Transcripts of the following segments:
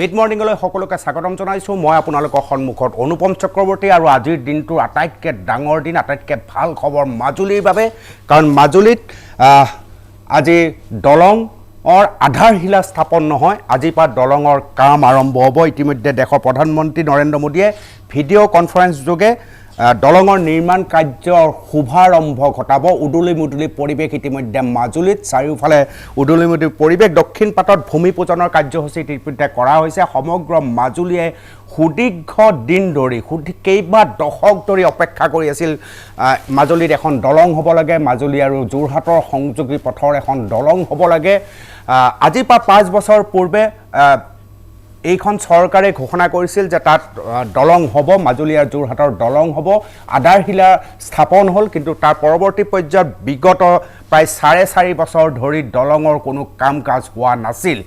Mid মৰ্ণিংলৈ সকলোকে স্বাগতম জনাইছোঁ। মই আপোনালোকৰ সন্মুখত অনুপম চক্ৰৱৰ্তী আৰু আজিৰ দিনটোৰ আটাইতকৈ ডাঙৰ দিন, আটাইতকৈ ভাল খবৰ মাজুলীৰ বাবে। কাৰণ মাজুলীত আজি দলঙৰ আধাৰশিলা স্থাপন নহয়, আজিৰ পৰা দলঙৰ কাম আৰম্ভ হ'ব। ইতিমধ্যে দেশৰ প্ৰধানমন্ত্ৰী নৰেন্দ্ৰ মোদীয়ে ভিডিঅ' কনফাৰেন্স যোগে দলঙৰ নিৰ্মাণ কাৰ্যৰ শুভাৰম্ভ ঘটাব। উদুলি মুদুলি পৰিৱেশ ইতিমধ্যে মাজুলীত, চাৰিওফালে উদুলি মুদুলি পৰিৱেশ। দক্ষিণ পাটত ভূমি পূজনৰ কাৰ্যসূচী ইতিমধ্যে কৰা হৈছে। সমগ্ৰ মাজুলীয়ে সুদীৰ্ঘ দিন ধৰি কেইবা দশক ধৰি অপেক্ষা কৰি আছিল মাজুলীত এখন দলং হ'ব লাগে, মাজুলী আৰু যোৰহাটৰ সংযোগী পথৰ এখন দলং হ'ব লাগে। আজিৰ পৰা 5 বছৰ পূৰ্বে এইখন চৰকাৰে ঘোষণা কৰিছিল যে তাত দলং হ'ব, মাজুলী আৰু যোৰহাটৰ দলং হ'ব। আধাৰশিলা স্থাপন হ'ল, কিন্তু তাৰ পৰৱৰ্তী পৰ্যায়ত বিগত প্ৰায় 4.5 বছৰ ধৰি দলঙৰ কোনো কাম কাজ হোৱা নাছিল।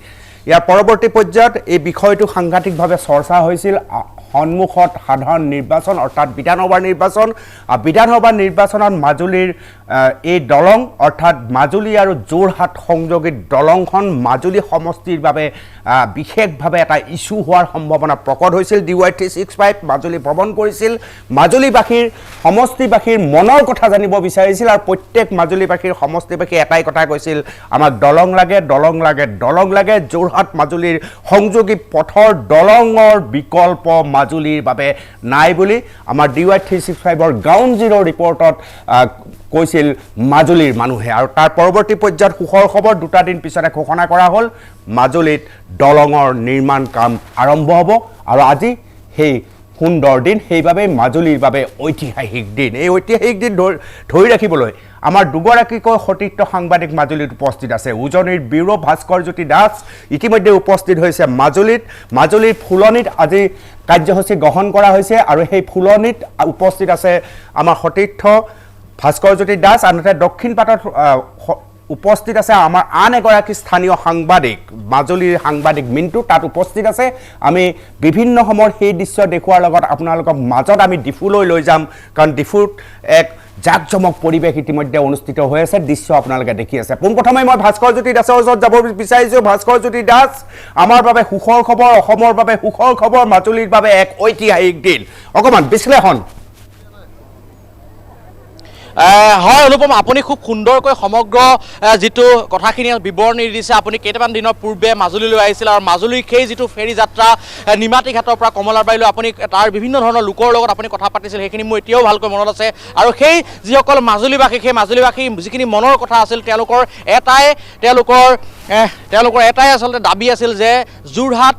ইয়াৰ পৰৱৰ্তী পৰ্যায়ত এই বিষয়টো সাংঘাতিকভাৱে চৰ্চা হৈছিল। সন্মুখত সাধাৰণ নিৰ্বাচন অৰ্থাৎ বিধানসভাৰ নিৰ্বাচন। বিধানসভাৰ নিৰ্বাচনত মাজুলীৰ এই দলং অৰ্থাৎ মাজুলী আৰু যোৰহাট সংযোগী দলংখন মাজুলী সমষ্টিৰ বাবে বিশেষভাৱে এটা ইছ্যু হোৱাৰ সম্ভাৱনা প্ৰকট হৈছিল। DY365 মাজুলী ভ্ৰমণ কৰিছিল, মাজুলীবাসীৰ সমষ্টিবাসীৰ মনৰ কথা জানিব বিচাৰিছিল আৰু প্ৰত্যেক মাজুলীবাসীৰ সমষ্টিবাসীয়ে এটাই কথা কৈছিল, আমাক দলং লাগে, দলং লাগে, দলং লাগে। যোৰহাট মাজুলীৰ সংযোগী পথৰ দলঙৰ বিকল্প মাজুলীৰ বাবে নাই বুলি আমাৰ DY365ৰ গ্ৰাউণ্ড জিৰ' ৰিপৰ্টত কৈছিল মাজুলীৰ মানুহে। আৰু তাৰ পৰৱৰ্তী পৰ্যায়ত সুখৰ খবৰ, 2টা দিন পিছতে ঘোষণা কৰা হ'ল মাজুলীত দলঙৰ নিৰ্মাণ কাম আৰম্ভ হ'ব। আৰু আজি সেই সুন্দৰ দিন, সেইবাবেই মাজুলীৰ বাবে ঐতিহাসিক দিন। এই ঐতিহাসিক দিন ধৰি ৰাখিবলৈ আমাৰ দুগৰাকীকৈ সতীৰ্থ সাংবাদিক মাজুলীত উপস্থিত আছে। উজনিৰ ব্যুৰ ভাস্কৰজ্যোতি দাস ইতিমধ্যে উপস্থিত হৈছে মাজুলীত। মাজুলীৰ ফুলনিত আজি কাৰ্যসূচী গ্ৰহণ কৰা হৈছে আৰু সেই ফুলনিত উপস্থিত আছে আমাৰ সতীৰ্থ ভাস্কৰজ্যোতি দাস। আনহাতে দক্ষিণ পাটত উপস্থিত আছে আমাৰ আন এগৰাকী স্থানীয় সাংবাদিক, মাজুলীৰ সাংবাদিক মিণ্টু, তাত উপস্থিত আছে। আমি বিভিন্ন সময়ত সেই দৃশ্য দেখুওৱাৰ লগত আপোনালোকক মাজত আমি ডিফুলৈ লৈ যাম, কাৰণ ডিফুত এক জাকজমক পৰিৱেশ ইতিমধ্যে অনুষ্ঠিত হৈ আছে। দৃশ্য আপোনালোকে দেখি আছে। পোনপ্ৰথমে মই ভাস্কৰজ্যোতি দাসৰ ওচৰত যাব বিচাৰিছোঁ। ভাস্কৰজ্যোতি দাস, আমাৰ বাবে সুখৰ খবৰ, অসমৰ বাবে সুখৰ খবৰ, মাজুলীৰ বাবে এক ঐতিহাসিক দিন। অকণমান বিশ্লেষণ। হয় অনুপম, আপুনি খুব সুন্দৰকৈ সমগ্ৰ যিটো কথাখিনি বিৱৰণী দিছে। আপুনি কেইটামান দিনৰ পূৰ্বে মাজুলীলৈ আহিছিল আৰু মাজুলীৰ সেই যিটো ফেৰী যাত্ৰা নিমাতী ঘাটৰ পৰা কমলাবাৰীলৈ আপুনি তাৰ বিভিন্ন ধৰণৰ লোকৰ লগত আপুনি কথা পাতিছিল, সেইখিনি মোৰ এতিয়াও ভালকৈ মনত আছে। আৰু সেই যিসকল মাজুলীবাসী, সেই মাজুলীবাসী যিখিনি মনৰ কথা আছিল, তেওঁলোকৰ এটাই আচলতে দাবী আছিল যে যোৰহাট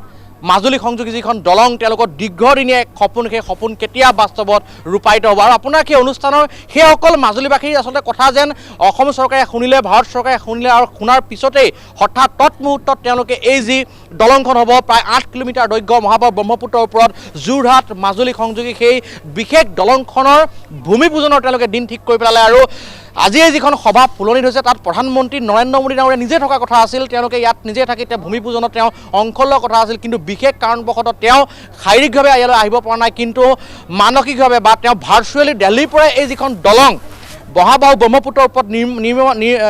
মাজুলী সংযোগী যিখন দলং, তেওঁলোকৰ দীৰ্ঘদিনীয়া সপোন, সেই সপোন কেতিয়া বাস্তৱত ৰূপায়িত হ'ব। আৰু আপোনাৰ সেই অনুষ্ঠানৰ সেইসকল মাজুলীবাসীৰ আচলতে কথা যেন অসম চৰকাৰে শুনিলে, ভাৰত চৰকাৰে শুনিলে, আৰু শুনাৰ পিছতেই হঠাৎ তৎমুহূৰ্তত তেওঁলোকে এই যি দলংখন হ'ব প্ৰায় 8 কিলোমিটাৰ দৈৰ্ঘ্য মহাবাহু ব্ৰহ্মপুত্ৰৰ ওপৰত যোৰহাট মাজুলী সংযোগী সেই বিশেষ দলংখনৰ ভূমি পূজনৰ তেওঁলোকে দিন ঠিক কৰি পেলালে। আৰু আজিয়ে যিখন সভা ফুলনিত হৈছে তাত প্ৰধানমন্ত্ৰী নৰেন্দ্ৰ মোদী ডাঙৰীয়া নিজে থকা কথা আছিল। তেওঁলোকে ইয়াত নিজে থাকি ভূমি পূজনত তেওঁ অংশ লোৱাৰ কথা আছিল, কিন্তু বিশেষ কাৰণবশতঃ তেওঁ শাৰীৰিকভাৱে ইয়ালৈ আহিব পৰা নাই, কিন্তু মানসিকভাৱে বা তেওঁ ভাৰ্চুৱেলি দিল্লীৰ পৰাই এই যিখন দলং মহাবাহু ব্ৰহ্মপুত্ৰৰ ওপৰত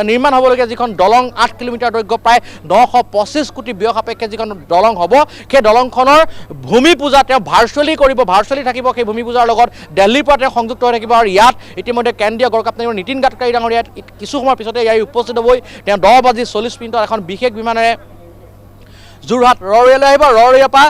নিৰ্মাণ হ'বলগীয়া যিখন দলং 8 কিলোমিটাৰ দৈৰ্ঘ্য প্ৰায় 925 কোটি ব্যয় সাপেক্ষে যিখন দলং হ'ব, সেই দলংখনৰ ভূমি পূজা তেওঁ ভাৰ্চুৱেলি কৰিব, ভাৰ্চুৱেলি থাকিব। সেই ভূমি পূজাৰ লগত দিল্লীৰ পৰা তেওঁ সংযুক্ত হৈ থাকিব। আৰু ইয়াত ইতিমধ্যে কেন্দ্ৰীয় গড়কাপ্তানী নীতিন গাডকাৰী ডাঙৰীয়া কিছু সময়ৰ পিছতে ইয়াত উপস্থিত হ'বই। তেওঁ 10:40 এখন বিশেষ বিমানেৰে যোৰহাট ৰৰৈয়ালৈ আহিব। ৰৰৈয়াৰ পৰা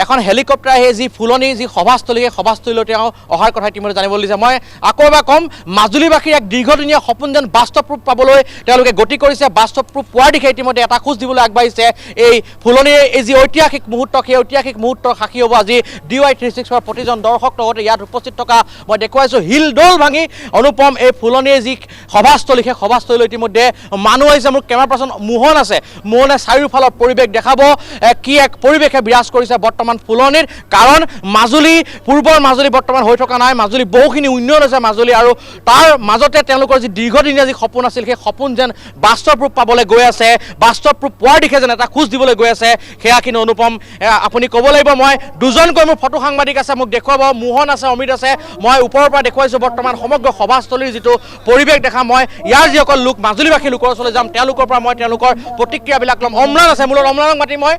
এখন হেলিকপ্টাৰ আহি যি ফুলনি যি সভাস্থলী, সেই সভাস্থলীলৈ তেওঁ অহাৰ কথা ইতিমধ্যে জানিবলৈ দিছে। মই আকৌ এবাৰ ক'ম, মাজুলীবাসীৰ এক দীৰ্ঘদিনীয়া সপোন যেন বাস্তৱ ৰূপ পাবলৈ তেওঁলোকে গতি কৰিছে। বাস্তৱ ৰূপ পোৱাৰ দিশে ইতিমধ্যে এটা খোজ দিবলৈ আগবাঢ়িছে। এই ফুলনিৰ এই যি ঐতিহাসিক মুহূৰ্ত, সেই ঐতিহাসিক মুহূৰ্তৰ সাক্ষী হ'ব আজি DY365ৰ প্ৰতিজন দৰ্শক। লগতে ইয়াত উপস্থিত থকা মই দেখুৱাইছোঁ হিলডোল ভাঙি অনুপম এই ফুলনিৰ যি সভাস্থলী, সেই সভাস্থলীলৈ ইতিমধ্যে মানুহ আহিছে। মোৰ কেমেৰা পাৰ্চন মোহন আছে, মোহনে চাৰিওফালৰ পৰিৱেশ দেখাব কি এক পৰিৱেশে বিৰাজ কৰিছে বৰ্তমান ফুলনিৰ। কাৰণ মাজুলী পূৰ্বৰ মাজুলী বৰ্তমান হৈ থকা নাই, মাজুলী বহুখিনি উন্নয়ন হৈছে মাজুলী, আৰু তাৰ মাজতে তেওঁলোকৰ যি দীৰ্ঘদিনীয়া যি সপোন আছিল, সেই সপোন যেন বাস্তৱ ৰূপ পাবলৈ গৈ আছে, বাস্তৱ ৰূপ পোৱাৰ দিশে যেন এটা খোজ দিবলৈ গৈ আছে। সেয়াখিনি অনুপম আপুনি ক'ব লাগিব। মই দুজনকৈ মোৰ ফটো সাংবাদিক আছে, মোক দেখুৱাব। মোহন আছে, অমিত আছে। মই ওপৰৰ পৰা দেখুৱাইছোঁ বৰ্তমান সমগ্ৰ সভাস্থলীৰ যিটো পৰিৱেশ দেখা দেখা মই ইয়াৰ যিসকল লোক মাজুলীবাসী লোকৰ ওচৰলৈ যাম তেওঁলোকৰ পৰা মই তেওঁলোকৰ প্ৰতিক্ৰিয়াবিলাক ল'ম অম্লান আছে মূলত অম্লানক মাতি মই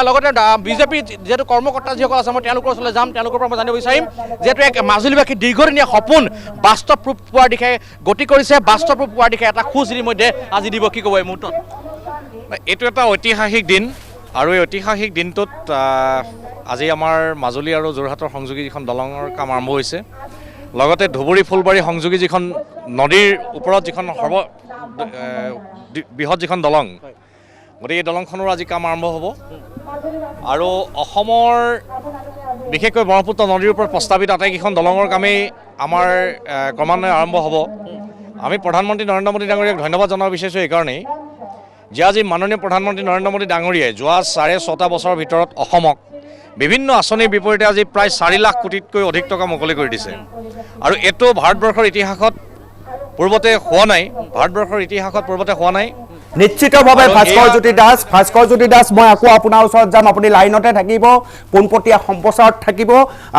লগতে বিজেপি যিহেতু কৰ্মকৰ্তা যিসকল আছে মই তেওঁলোকৰ ওচৰলৈ যাম তেওঁলোকৰ পৰা মই জানিব বিচাৰিম যিহেতু এক মাজুলীবাসী দীৰ্ঘদিনীয়া সপোন বাস্তৱ ৰূপ পোৱাৰ দিশে গতি কৰিছে বাস্তৱ ৰূপ পোৱাৰ দিশে এটা খোজ ইতিমধ্যে আজি দিব কি ক'ব এই মুহূৰ্তত এইটো এটা ঐতিহাসিক দিন আৰু এই ঐতিহাসিক দিনটোত আজি আমাৰ মাজুলী আৰু যোৰহাটৰ সংযোগী যিখন দলঙৰ কাম আৰম্ভ হৈছে লগতে ধুবুৰী ফুলবাৰী সংযোগী যিখন নদীৰ ওপৰত যিখন বৃহৎ যিখন দলং গতিকে এই দলংখনৰ আজি কাম আৰম্ভ হ'ব আৰু অসমৰ বিশেষকৈ ব্ৰহ্মপুত্ৰ নদীৰ ওপৰত প্ৰস্তাৱিত আটাইকেইখন দলঙৰ কামেই আমাৰ ক্ৰমান্বয়ে আৰম্ভ হ'ব আমি প্ৰধানমন্ত্ৰী নৰেন্দ্ৰ মোদী ডাঙৰীয়াক ধন্যবাদ জনাব বিচাৰিছোঁ এইকাৰণেই যে আজি মাননীয় প্ৰধানমন্ত্ৰী নৰেন্দ্ৰ মোদী ডাঙৰীয়াই যোৱা 6.5 বছৰৰ ভিতৰত অসমক বিভিন্ন আঁচনিৰ বিপৰীতে আজি প্ৰায় 4 লাখ কোটিতকৈ অধিক টকা মুকলি কৰি দিছে আৰু এইটো ভাৰতবৰ্ষৰ ইতিহাসত পূৰ্বতে হোৱা নাই নিশ্চিতভাৱে ভাস্কৰজ্যোতি দাস মই আকৌ আপোনাৰ ওচৰত যাম আপুনি লাইনতে থাকিব পোনপটীয়া সম্প্ৰচাৰত থাকিব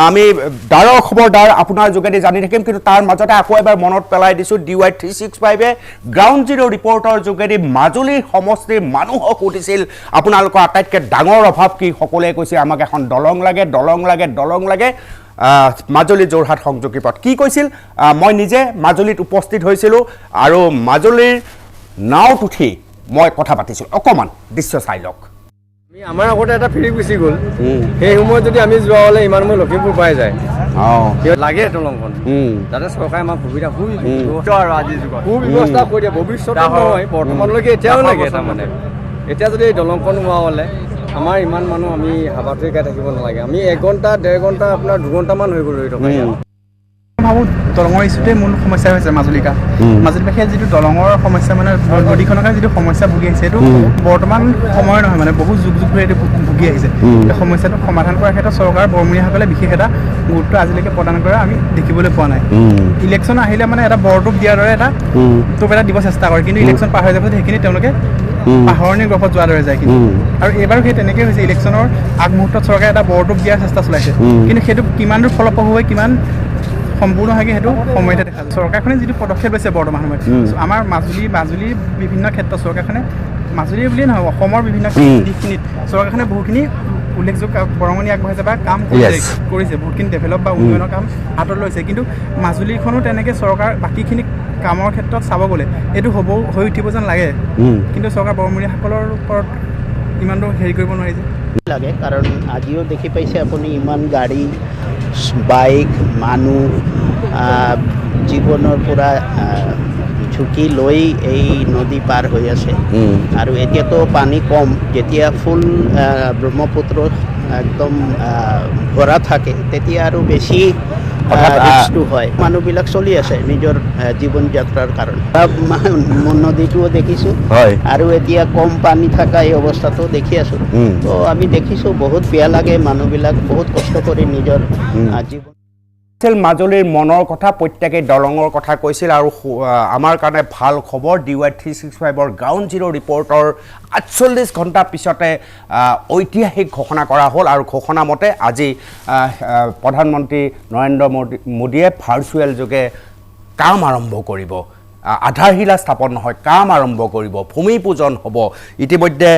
আমি ডাৰৰ খবৰদাৰ আপোনাৰ যোগেদি জানি থাকিম কিন্তু তাৰ মাজতে আকৌ এবাৰ মনত পেলাই দিছোঁ DY 365 গ্ৰাউণ্ড জিৰ' ৰিপৰ্টৰ যোগেদি মাজুলীৰ সমষ্টিৰ মানুহক সুধিছিল আপোনালোকৰ আটাইতকৈ ডাঙৰ অভাৱ কি সকলোৱে কৈছে আমাক এখন দলং লাগে মাজুলী যোৰহাট সংযোগী পথ কি কৈছিল মই নিজে মাজুলীত উপস্থিত হৈছিলোঁ আৰু মাজুলীৰ নাওত উঠি মই কথা পাতিছোঁ অকণমান দৃশ্য চাই লওক আমাৰ আগতে এটা ফেৰী গুচি গ'ল সেই সময়ত যদি আমি যোৱা হ'লে ইমান সময় লখিমপুৰ পাই যায় লাগে দলংখন যাতে চৰকাৰে আমাক সুবিধা আৰু আজিৰ যুগত সুব্যৱস্থা কৰি দিয়ে ভৱিষ্যতে নহয় বৰ্তমানলৈকে এতিয়াও লাগে তাৰমানে এতিয়া যদি এই দলংখন হোৱা হ'লে আমাৰ ইমান মানুহ আমি হাবাথুৰি খাই থাকিব নালাগে আমি 1 ঘণ্টা 1.5 ঘণ্টা আপোনাৰ 2 ঘণ্টামান হৈ গ'ল ৰৈ থকা ভাবোঁ দলঙৰ ইছ্যুটোৱে মূল সমস্যা হৈছে মাজুলীবাসীয়ে যিটো দলঙৰ সমস্যা মানে নদীখনৰ কাৰণে যিটো সমস্যা ভুগি আহিছে এইটো বৰ্তমান সময় নহয় মানে বহু যুগ ধৰি এইটো ভুগি আহিছে এই সমস্যাটো সমাধান কৰাৰ ক্ষেত্ৰত চৰকাৰৰ বৰমূৰীয়াসকলে বিশেষ এটা গুৰুত্ব আজিলৈকে প্ৰদান কৰা আমি দেখিবলৈ পোৱা নাই ইলেকশ্যন আহিলে মানে এটা বৰটোপ দিয়াৰ দৰে এটা টোপ এটা দিব চেষ্টা কৰে কিন্তু ইলেকশ্যন পাৰ হৈ যাব সেইখিনি তেওঁলোকে পাহৰণিৰ গৰ্ভত যোৱাৰ দৰে যায় কিন্তু আৰু এইবাৰো সেই তেনেকৈ হৈছে ইলেকশ্যনৰ আগমুহূৰ্তত চৰকাৰে এটা বৰটোপ দিয়াৰ চেষ্টা চলাইছে কিন্তু সেইটো কিমান দূৰ ফলপ্ৰসূ হয় কিমান সম্পূৰ্ণ হয়গৈ সেইটো সময়তে দেখা যায় চৰকাৰখনে যিটো পদক্ষেপ লৈছে বৰ্তমান সময়ত আমাৰ মাজুলীৰ বিভিন্ন ক্ষেত্ৰত চৰকাৰখনে মাজুলী বুলিয়ে নহয় অসমৰ বিভিন্ন দিশখিনিত চৰকাৰখনে বহুখিনি উল্লেখযোগ্য বৰঙণি আগবঢ়াইছে বা কাম কৰিছে বহুতখিনি ডেভেলপ বা উন্নয়নৰ কাম হাতত লৈছে কিন্তু মাজুলীখনো তেনেকৈ চৰকাৰ বাকীখিনি কামৰ ক্ষেত্ৰত চাব গ'লে এইটো হৈ উঠিব যেন লাগে কিন্তু চৰকাৰ বৰমূৰীয়াসকলৰ ওপৰত ইমান দূৰ হেৰি কৰিব নোৱাৰিছে লাগে কাৰণ আজিও দেখি পাইছে আপুনি ইমান গাড়ী বাইক মানুহ জীৱনৰ পৰা ঝুঁকি লৈ এই নদী পাৰ হৈ আছে আৰু এতিয়াতো পানী কম যেতিয়া ফুল ব্ৰহ্মপুত্ৰ একদম ভৰা থাকে তেতিয়া আৰু বেছি ৰিস্কটো হয় মানুহবিলাক চলি আছে নিজৰ জীৱন যাত্ৰাৰ কাৰণে নদীটোও দেখিছোঁ আৰু এতিয়া কম পানী থকা এই অৱস্থাটো দেখি আছোঁ তো আমি দেখিছোঁ বহুত বেয়া লাগে মানুহবিলাক বহুত কষ্ট কৰি নিজৰ জীৱন মাজুলীৰ মনৰ কথা প্ৰত্যেকেই দলঙৰ কথা কৈছিল আৰু আমাৰ কাৰণে ভাল খবৰ DY 365 গ্ৰাউণ্ড জিৰ' ৰিপৰ্টৰ 48 ঘণ্টা পিছতে ঐতিহাসিক ঘোষণা কৰা হ'ল আৰু ঘোষণা মতে আজি প্ৰধানমন্ত্ৰী নৰেন্দ্ৰ মোদীয়ে ভাৰ্চুৱেল যোগে কাম আৰম্ভ কৰিব আধাৰশিলা স্থাপন নহয় কাম আৰম্ভ কৰিব ভূমি পূজন হ'ব ইতিমধ্যে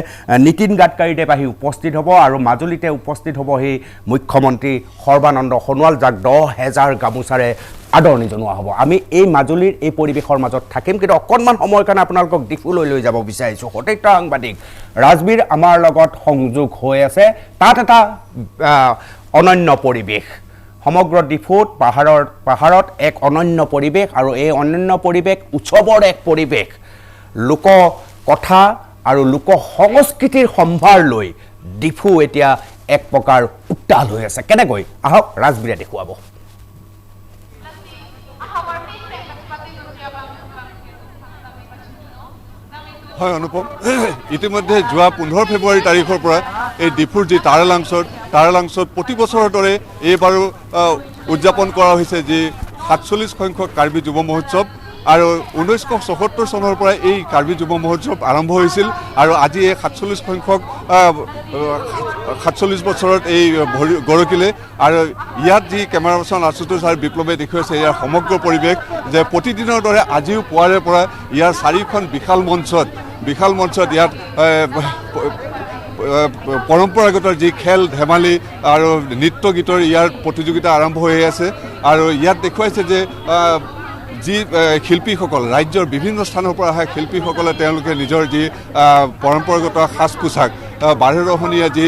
নীতিন গাডকাৰীদেৱ আহি উপস্থিত হ'ব আৰু মাজুলীতে উপস্থিত হ'ব সেই মুখ্যমন্ত্ৰী সৰ্বানন্দ সোণোৱাল যাক 10,000 গামোচাৰে আদৰণি জনোৱা হ'ব আমি এই মাজুলীৰ এই পৰিৱেশৰ মাজত থাকিম কিন্তু অকণমান সময়ৰ কাৰণে আপোনালোকক ডিফুলৈ লৈ যাব বিচাৰিছোঁ সতীৰ্থ সাংবাদিক ৰাজবীৰ আমাৰ লগত সংযোগ হৈ আছে তাত এটা অনন্য পৰিৱেশ সমগ্ৰ ডিফুত পাহাৰত এক অনন্য পৰিৱেশ আৰু এই অনন্য পৰিৱেশ উৎসৱৰ এক পৰিৱেশ লোক কথা আৰু লোক সংস্কৃতিৰ সম্ভাৰ লৈ ডিফু এতিয়া এক প্ৰকাৰ উত্তাল হৈ আছে কেনেকৈ আহক ৰাজবীৰে দেখুৱাব হয় অনুপম ইতিমধ্যে যোৱা 15 ফেব্ৰুৱাৰী তাৰিখৰ পৰা এই ডিফুৰ যি তাৰালাংচত প্ৰতি বছৰৰ দৰে এইবাৰো উদযাপন কৰা হৈছে যি 47 সংখ্যক কাৰ্বি যুৱ মহোৎসৱ আৰু 1974 চনৰ পৰা এই কাৰ্বি যুৱ মহোৎসৱ আৰম্ভ হৈছিল আৰু আজি এই 47 বছৰত এই গৰকিলে আৰু ইয়াত যি কেমেৰা পাৰ্চন আশুতোষ আৰু বিপ্লৱে দেখুৱাইছে ইয়াৰ সমগ্ৰ পৰিৱেশ যে প্ৰতিদিনৰ দৰে আজিও পুৱাৰে পৰা ইয়াৰ 4খন বিশাল মঞ্চত ইয়াত পৰম্পৰাগত যি খেল ধেমালি আৰু নৃত্য গীতৰ ইয়াৰ প্ৰতিযোগিতা আৰম্ভ হৈ আছে আৰু ইয়াত দেখুৱাইছে যে যি শিল্পীসকল ৰাজ্যৰ বিভিন্ন স্থানৰ পৰা অহা শিল্পীসকলে তেওঁলোকে নিজৰ যি পৰম্পৰাগত সাজ পোছাক বাৰেৰহণীয়া যি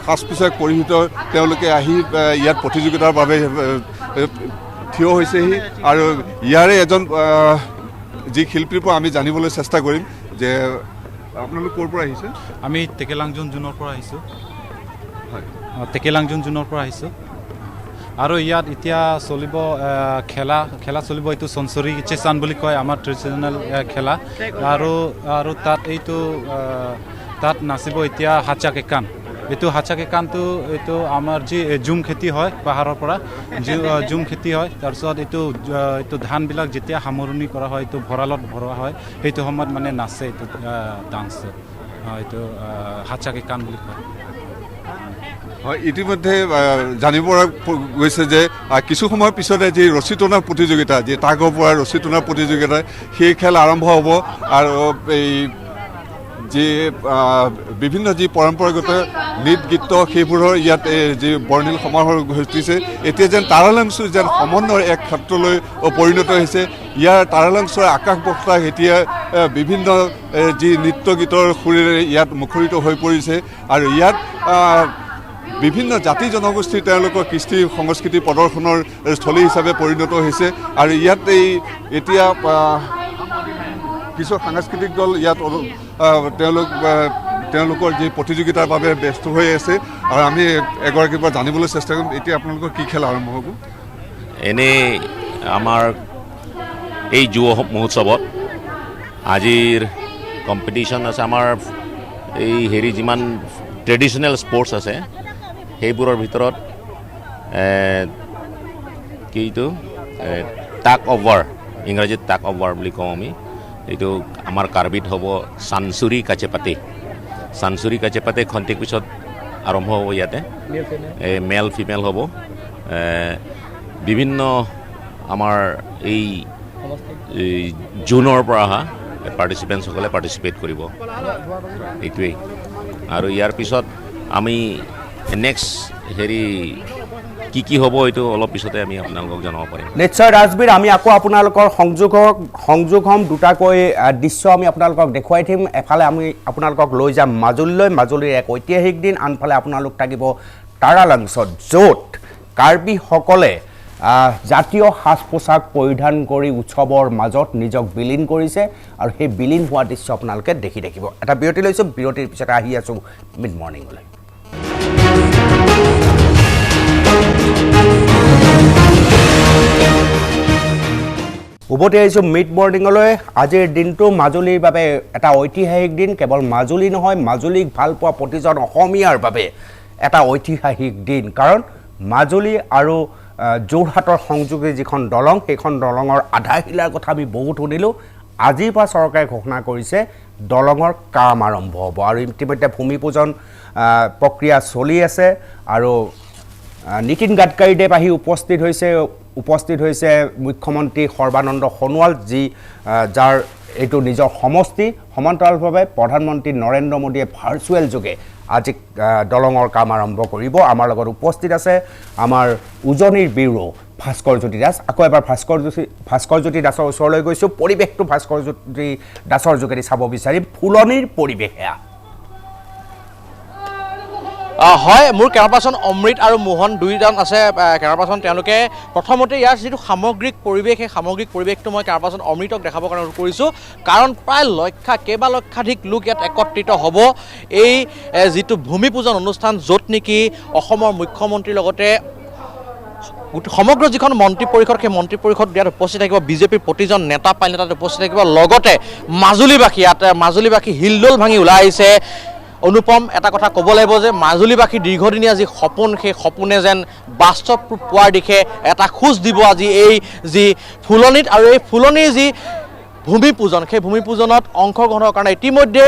সাজ পোছাক পৰিহিত তেওঁলোকে আহি ইয়াত প্ৰতিযোগিতাৰ বাবে থিয় হৈছেহি আৰু ইয়াৰে এজন যি শিল্পীৰ পৰা আমি জানিবলৈ চেষ্টা কৰিম যে আপোনালোক ক'ৰ পৰা আহিছে আমি টেকেলাংজুন জোনৰ পৰা আহিছোঁ টেকেলাংজুন জোনৰ পৰা আহিছোঁ আৰু ইয়াত এতিয়া চলিব খেলা চলিব এইটো চনচৰি চেচান বুলি কয় আমাৰ ট্ৰেডিশ্যনেল খেলা আৰু তাত এইটো তাত নাচিব এতিয়া হাচাক একান এইটো হাচাক একানটো এইটো আমাৰ যি জুম খেতি হয় পাহাৰৰ পৰা জুম খেতি হয় তাৰপিছত এইটো ধানবিলাক যেতিয়া সামৰণি কৰা হয় এইটো ভঁৰালত ভৰোৱা হয় সেইটো সময়ত মানে নাচে এইটো ডান্স এইটো হাচাক একান বুলি কয় হয় ইতিমধ্যে জানিব পৰা গৈছে যে কিছু সময়ৰ পিছতে যি ৰছী টনা প্ৰতিযোগিতা যি টাগৰ পৰা ৰছী টনা প্ৰতিযোগিতা সেই খেল আৰম্ভ হ'ব আৰু এই যি বিভিন্ন যি পৰম্পৰাগত নৃত্য গীত সেইবোৰৰ ইয়াত যি বৰ্ণিল সমাৰোহ ঘটিছে এতিয়া যেন তাৰালাংচু যেন সমন্বয়ৰ এক ক্ষেত্ৰলৈ পৰিণত হৈছে ইয়াৰ তাৰালাংচুৰ আকাশ বক্তা এতিয়া বিভিন্ন যি নৃত্য গীতৰ সুৰেৰে ইয়াত মুখৰিত হৈ পৰিছে আৰু ইয়াত বিভিন্ন জাতি জনগোষ্ঠীৰ তেওঁলোকৰ কৃষ্টি সংস্কৃতি প্ৰদৰ্শনৰ স্থলী হিচাপে পৰিণত হৈছে আৰু ইয়াত এতিয়া কিছু সাংস্কৃতিক দল ইয়াত তেওঁলোকৰ যি প্ৰতিযোগিতাৰ বাবে ব্যস্ত হৈ আছে আৰু আমি এগৰাকীৰ পৰা জানিবলৈ চেষ্টা কৰিম এতিয়া আপোনালোকৰ কি খেল আৰম্ভ হ'ব এনেই আমাৰ এই যুৱ মহোৎসৱত আজিৰ কম্পিটিশ্যন আছে আমাৰ এই যিমান ট্ৰেডিশ্যনেল স্পৰ্টছ আছে সেইবোৰৰ ভিতৰত কি এইটো টাগ অফ ৱাৰ ইংৰাজীত টাগ অফ ৱাৰ বুলি কওঁ আমি এইটো আমাৰ কাৰ্বিত হ'ব চানচুৰি কাচেপাতে খন্তেক পিছত আৰম্ভ হ'ব ইয়াতে মেল ফিমেল হ'ব বিভিন্ন আমাৰ এই জোনৰ পৰা অহা পাৰ্টিচিপেণ্টসকলে পাৰ্টিচিপেট কৰিব এইটোৱেই আৰু ইয়াৰ পিছত আমি নেক্সট কি হ'ব এইটো অলপ পিছতে আমি আপোনালোকক জনাব পাৰিম নিশ্চয় ৰাজবীৰ আমি আকৌ আপোনালোকৰ সংযোগ হ'ম দুটাকৈ দৃশ্য আমি আপোনালোকক দেখুৱাই দিম এফালে আমি আপোনালোকক লৈ যাম মাজুলীৰ এক ঐতিহাসিক দিন আনফালে আপোনালোক থাকিব তাৰালাংচত য'ত কাৰ্বিসকলে জাতীয় সাজ পোছাক পৰিধান কৰি উৎসৱৰ মাজত নিজক বিলীন কৰিছে আৰু সেই বিলীন হোৱা দৃশ্য আপোনালোকে দেখি থাকিব এটা বিৰতি লৈছোঁ বিৰতিৰ পিছতে আহি আছোঁ মিড মৰ্ণিংলৈ উভতি আহিছোঁ মিড মৰ্ণিঙলৈ আজিৰ দিনটো মাজুলীৰ বাবে এটা ঐতিহাসিক দিন কেৱল মাজুলী নহয় মাজুলীক ভাল পোৱা প্ৰতিজন অসমীয়াৰ বাবে এটা ঐতিহাসিক দিন কাৰণ মাজুলী আৰু যোৰহাটৰ সংযোগী যিখন দলং সেইখন দলঙৰ আধাৰশিলাৰ কথা আমি বহুত শুনিলোঁ আজিৰ পৰা চৰকাৰে ঘোষণা কৰিছে দলঙৰ কাম আৰম্ভ হ'ব আৰু ইতিমধ্যে ভূমি পূজন প্ৰক্ৰিয়া চলি আছে আৰু নীতিন গাডকাৰীদেৱ আহি উপস্থিত হৈছে মুখ্যমন্ত্ৰী সৰ্বানন্দ সোণোৱাল যাৰ এইটো নিজৰ সমষ্টি সমান্তৰালভাৱে প্ৰধানমন্ত্ৰী নৰেন্দ্ৰ মোদীয়ে ভাৰ্চুৱেল যোগে আজি দলঙৰ কাম আৰম্ভ কৰিব আমাৰ লগত উপস্থিত আছে আমাৰ উজনিৰ ব্যুৰো ভাস্কৰজ্যোতি দাস আকৌ এবাৰ ভাস্কৰজ্যোতি দাসৰ ওচৰলৈ গৈছোঁ পৰিৱেশটো ভাস্কৰজ্যোতি দাসৰ যোগেদি চাব বিচাৰিম ফুলনিৰ পৰিৱেশ এয়া হয় মোৰ কেমেৰা পাৰ্চন অমৃত আৰু মোহন দুইজন আছে কেমেৰা পাৰ্চন তেওঁলোকে প্ৰথমতে ইয়াৰ যিটো সামগ্ৰিক পৰিৱেশ সেই সামগ্ৰিক পৰিৱেশটো মই কেমেৰা পাৰ্চন অমৃতক দেখাবৰ কাৰণে অনুৰোধ কৰিছোঁ কাৰণ প্ৰায় কেইবা লক্ষাধিক লোক ইয়াত একত্ৰিত হ'ব এই যিটো ভূমি পূজন অনুষ্ঠান য'ত নেকি অসমৰ মুখ্যমন্ত্ৰীৰ লগতে সমগ্ৰ যিখন মন্ত্ৰী পৰিষদ সেই মন্ত্ৰী পৰিষদ ইয়াত উপস্থিত থাকিব বিজেপিৰ প্ৰতিজন নেতা পাইল তাত উপস্থিত থাকিব লগতে মাজুলীবাসী হিলদোল ভাঙি ওলাই আহিছে অনুপম এটা কথা ক'ব লাগিব যে মাজুলীবাসীৰ দীৰ্ঘদিনীয়া যি সপোন সেই সপোনে যেন বাস্তৱ ৰূপ পোৱাৰ দিশে এটা খোজ দিব আজি এই যি ফুলনিত আৰু এই ফুলনিৰ যি ভূমি পূজন সেই ভূমি পূজনত অংশগ্ৰহণৰ কাৰণে ইতিমধ্যে